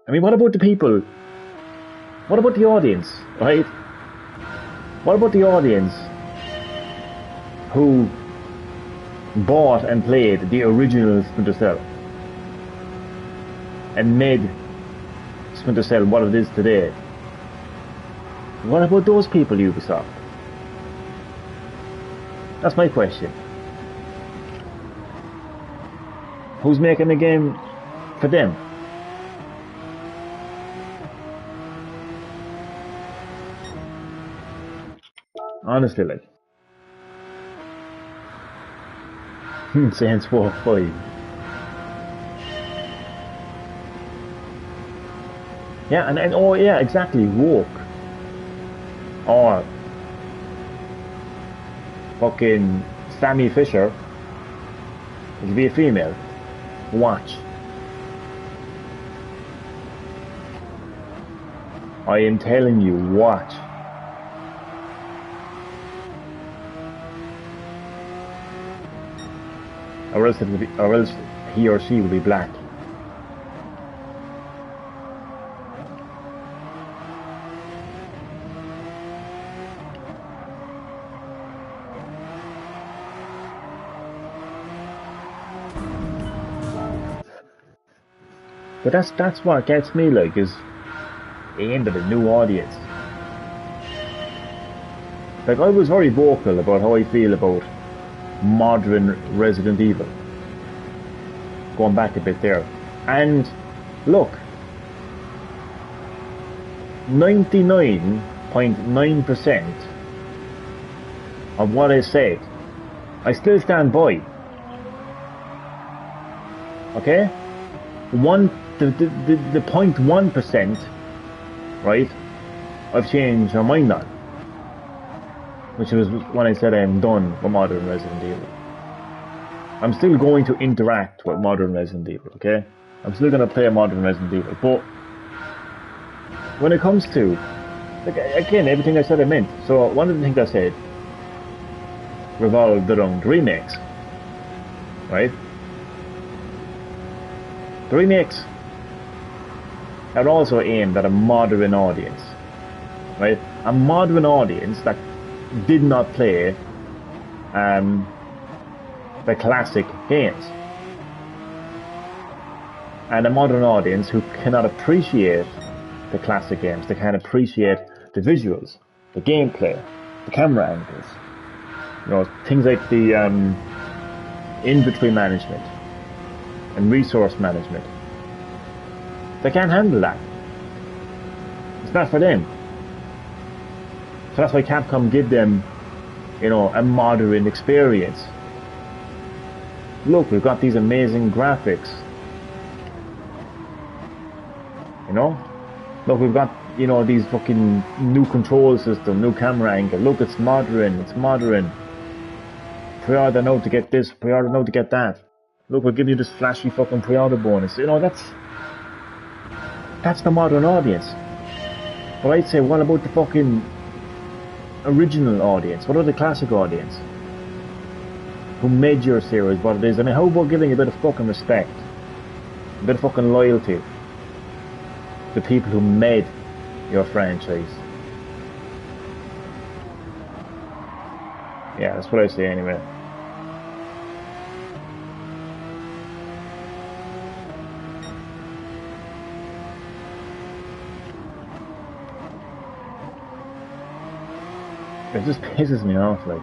I mean, what about the people? What about the audience, right? What about the audience who bought and played the original Splinter Cell and made Splinter Cell what it is today? What about those people, Ubisoft? That's my question. Who's making the game for them? Honestly, like. Saints 4-5. Yeah, and oh yeah, exactly, woke. Or fucking Sammy Fisher. It could be a female. Watch. I am telling you, watch. Or else he or she will be black. But that's what gets me, like, is aimed at a new audience. Like, I was very vocal about how I feel about modern Resident Evil. Going back a bit there. And look, 99.9% of what I said, I still stand by. Okay? The 0.1%, right, I've changed my mind on. Which was when I said I'm done with modern Resident Evil. I'm still going to interact with modern Resident Evil, okay? I'm still going to play modern Resident Evil, but when it comes to, like, again, everything I said I meant. So one of the things I said revolved around remakes, right? The remakes are also aimed at a modern audience, right? A modern audience that did not play the classic games, and a modern audience who cannot appreciate the classic games. They can't appreciate the visuals, the gameplay, the camera angles, you know, things like the inventory management and resource management. They can't handle that. It's not for them. So that's why Capcom give them, you know, a modern experience. Look, we've got these amazing graphics. You know? Look, we've got, you know, these fucking new control system, new camera angle. Look, it's modern, it's modern. Pre-order now to get this, pre-order now to get that. Look, we'll give you this flashy fucking pre-order bonus. You know, that's the modern audience. But I'd say, what about the fucking original audience? What about the classic audience? Who made your series what it is? I mean, how about giving a bit of fucking respect? A bit of fucking loyalty to the people who made your franchise? Yeah, that's what I say anyway. It just pisses me off, like.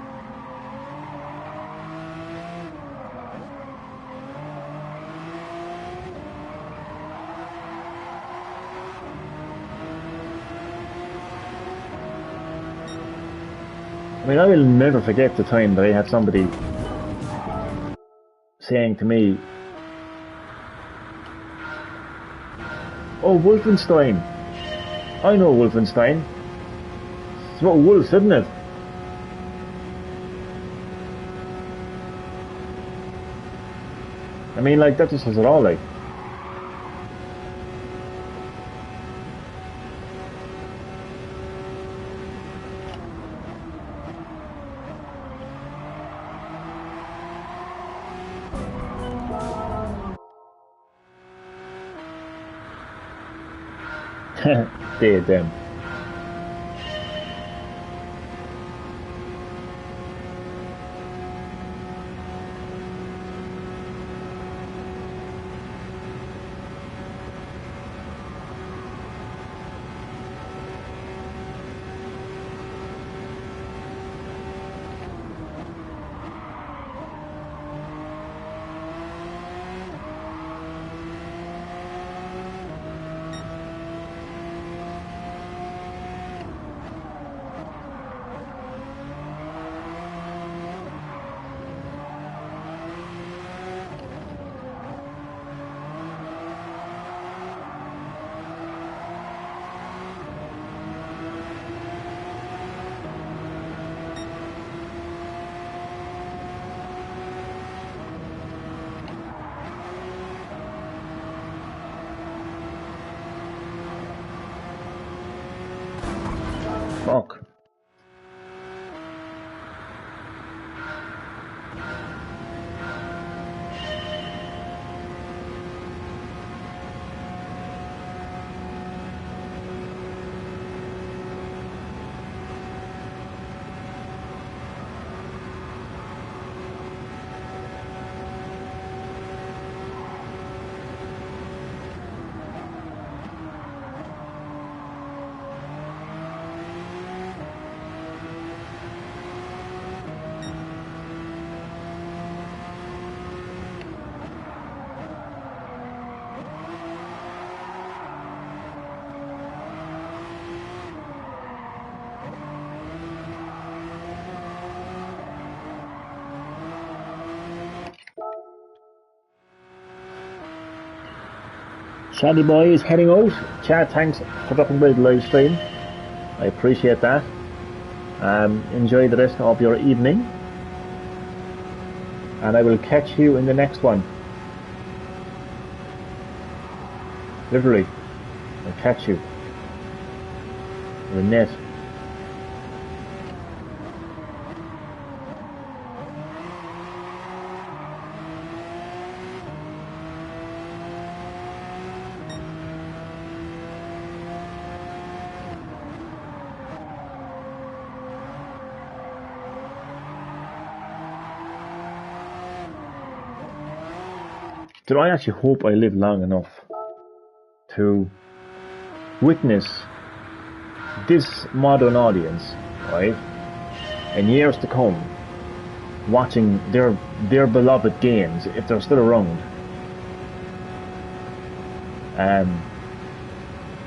I mean, I will never forget the time that I had somebody saying to me, "Oh, Wolfenstein. I know Wolfenstein. It's about wolves, isn't it?" I mean, like, that just says it all, like. They them. Chatty boy is heading out. Chad, thanks for dropping by the live stream. I appreciate that. Enjoy the rest of your evening. And I will catch you in the next one. Literally, I'll catch you. The net. Did I actually hope I live long enough to witness this modern audience, right, in years to come, watching their beloved games, if they're still around,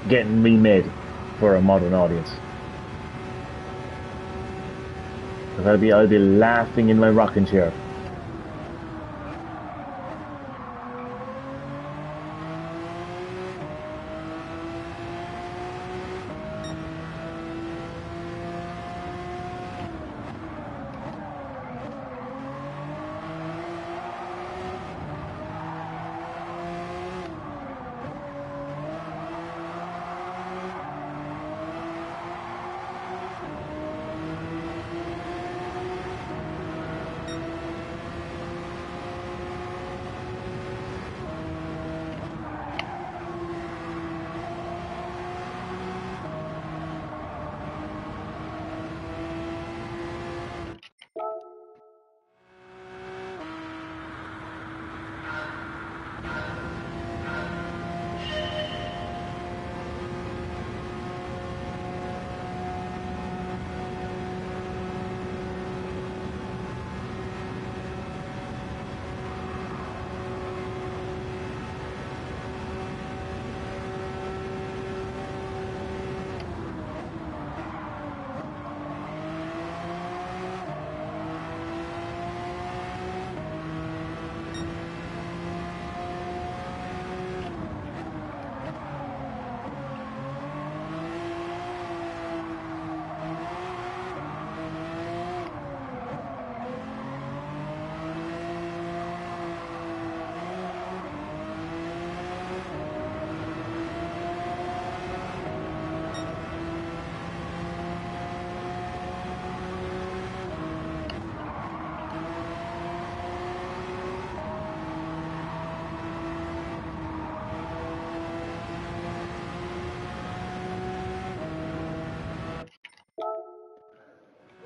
getting remade for a modern audience. Because I'll be laughing in my rocking chair.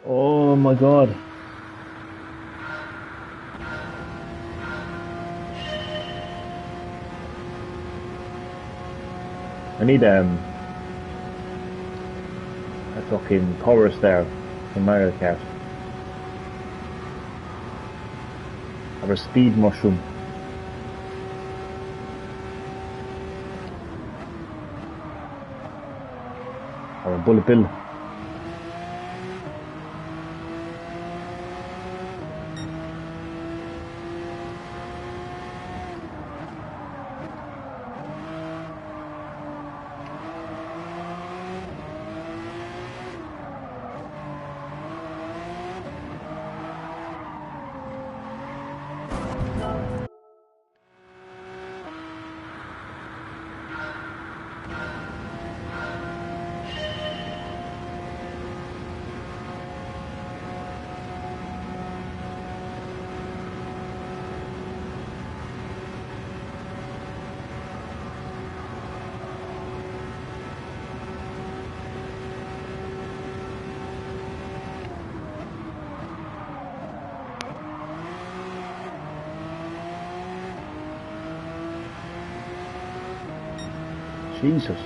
Oh my god. I need a fucking power star from Mario Kart. Or a speed mushroom. Or a bullet bill. Jesus.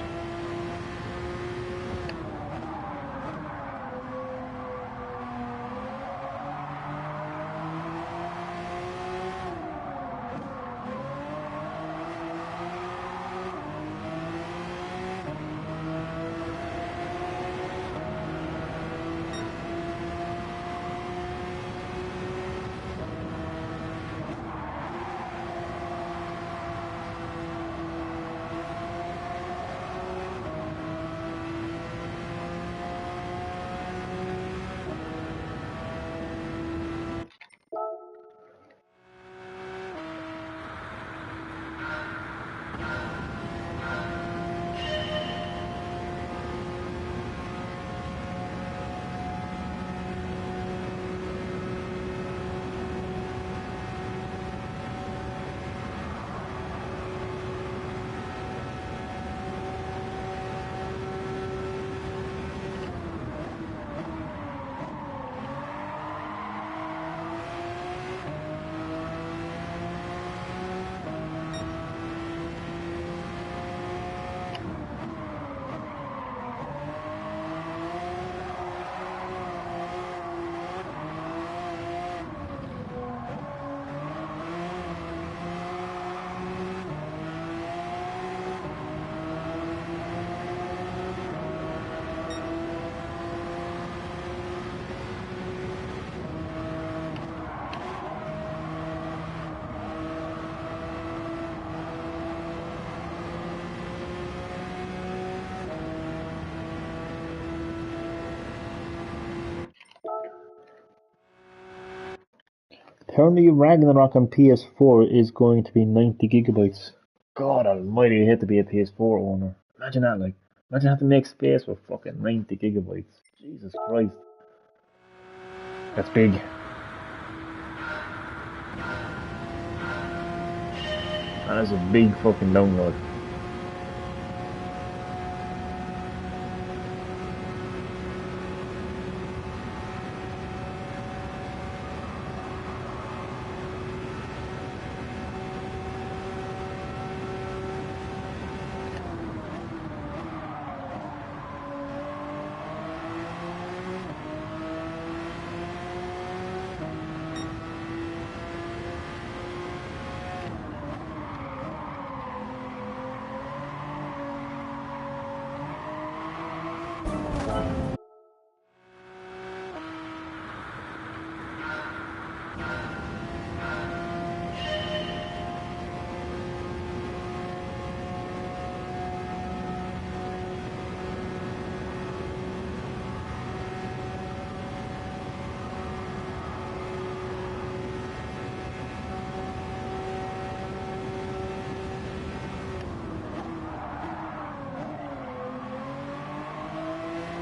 Apparently Ragnarok on PS4 is going to be 90 gigabytes. God almighty, I hate to be a PS4 owner. Imagine that, like. Imagine having to make space for fucking 90 gigabytes. Jesus Christ. That's big. That is a big fucking download.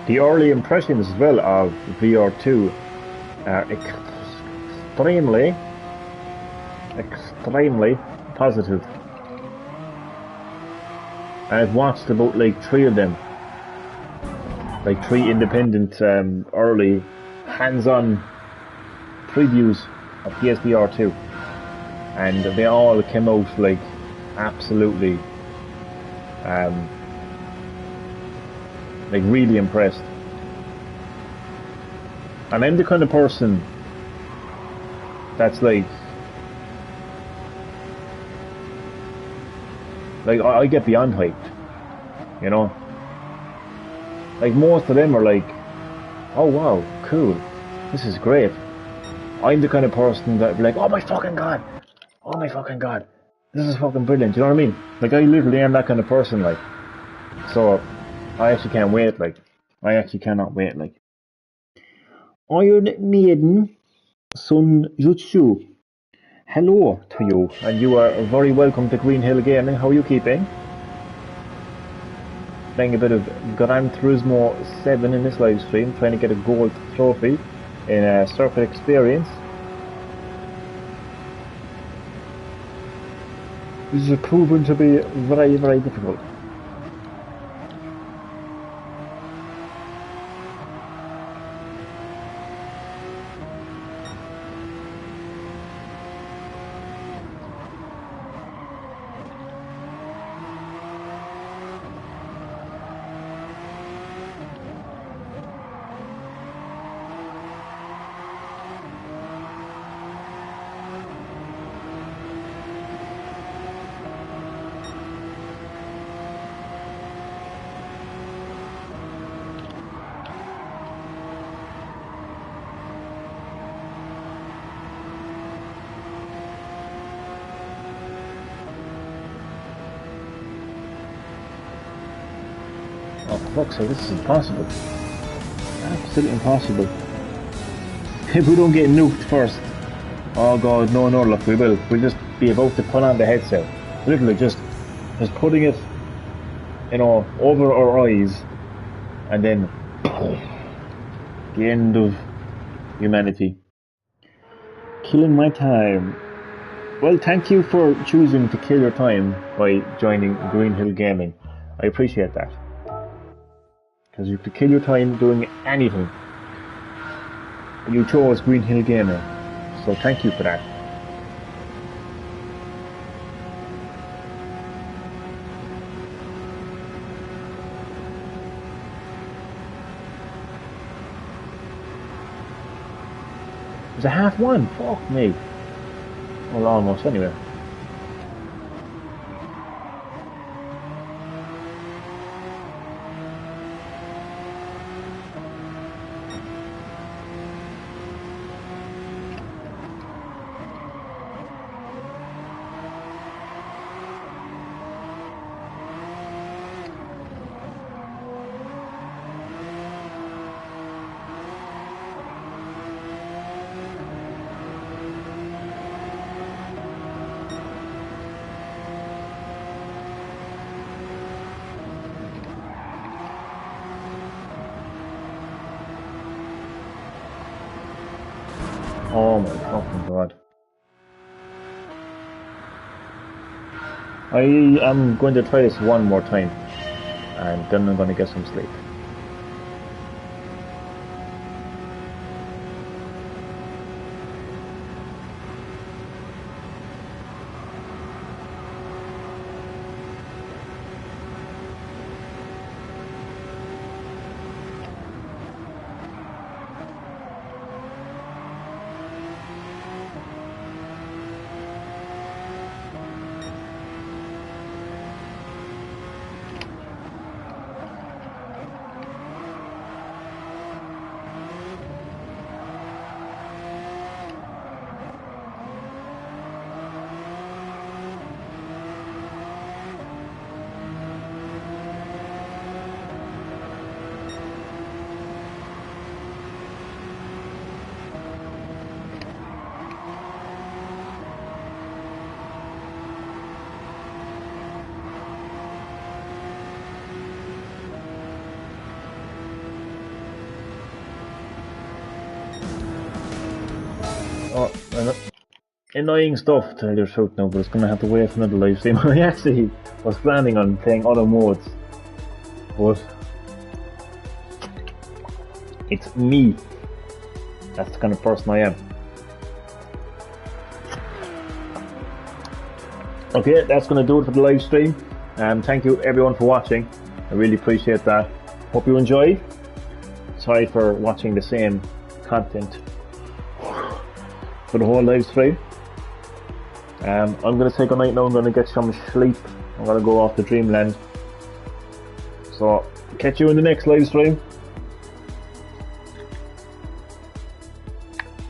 The early impressions as well of VR2 are extremely positive. I've watched about like 3 of them, like 3 independent early hands-on previews of PSVR2, and they all came out like absolutely like really impressed. And I'm the kind of person that's like I get beyond hyped, you know. Like most of them are like, oh wow, cool, this is great. I'm the kind of person that be like, oh my fucking god, this is fucking brilliant. You know what I mean? Like I literally am that kind of person. Like, so I actually can't wait. Like, I actually cannot wait. Like, Iron Maiden Sun Jutsu. Hello to you, and you are very welcome to Green Hill Gaming. How are you keeping? Playing a bit of Gran Turismo 7 in this live stream, trying to get a gold trophy in a circuit experience. This is proven to be very, very difficult. Oh, for fuck's sake, this is impossible. Absolutely impossible. If we don't get nuked first. Oh god, no, look, we will. We'll just be about to put on the headset. Literally just putting it, you know, over our eyes, and then the end of humanity. Killing my time. Well, thank you for choosing to kill your time by joining Green Hill Gaming. I appreciate that. Because you could kill your time doing anything. And you chose Green Hill Gaming. So thank you for that. It's a half one. Fuck me. Well, almost anyway. Oh my fucking god. I am going to try this one more time, and then I'm going to get some sleep. Oh, annoying stuff to tell you the truth now, but it's going to have to wait for another live stream. I actually was planning on playing other modes, but it's me. That's the kind of person I am. Okay, that's going to do it for the live stream. Thank you everyone for watching. I really appreciate that. Hope you enjoyed. Sorry for watching the same content for the whole live stream. I'm going to say goodnight now. I'm going to get some sleep. I'm going to go off to Dreamland. So, catch you in the next live stream.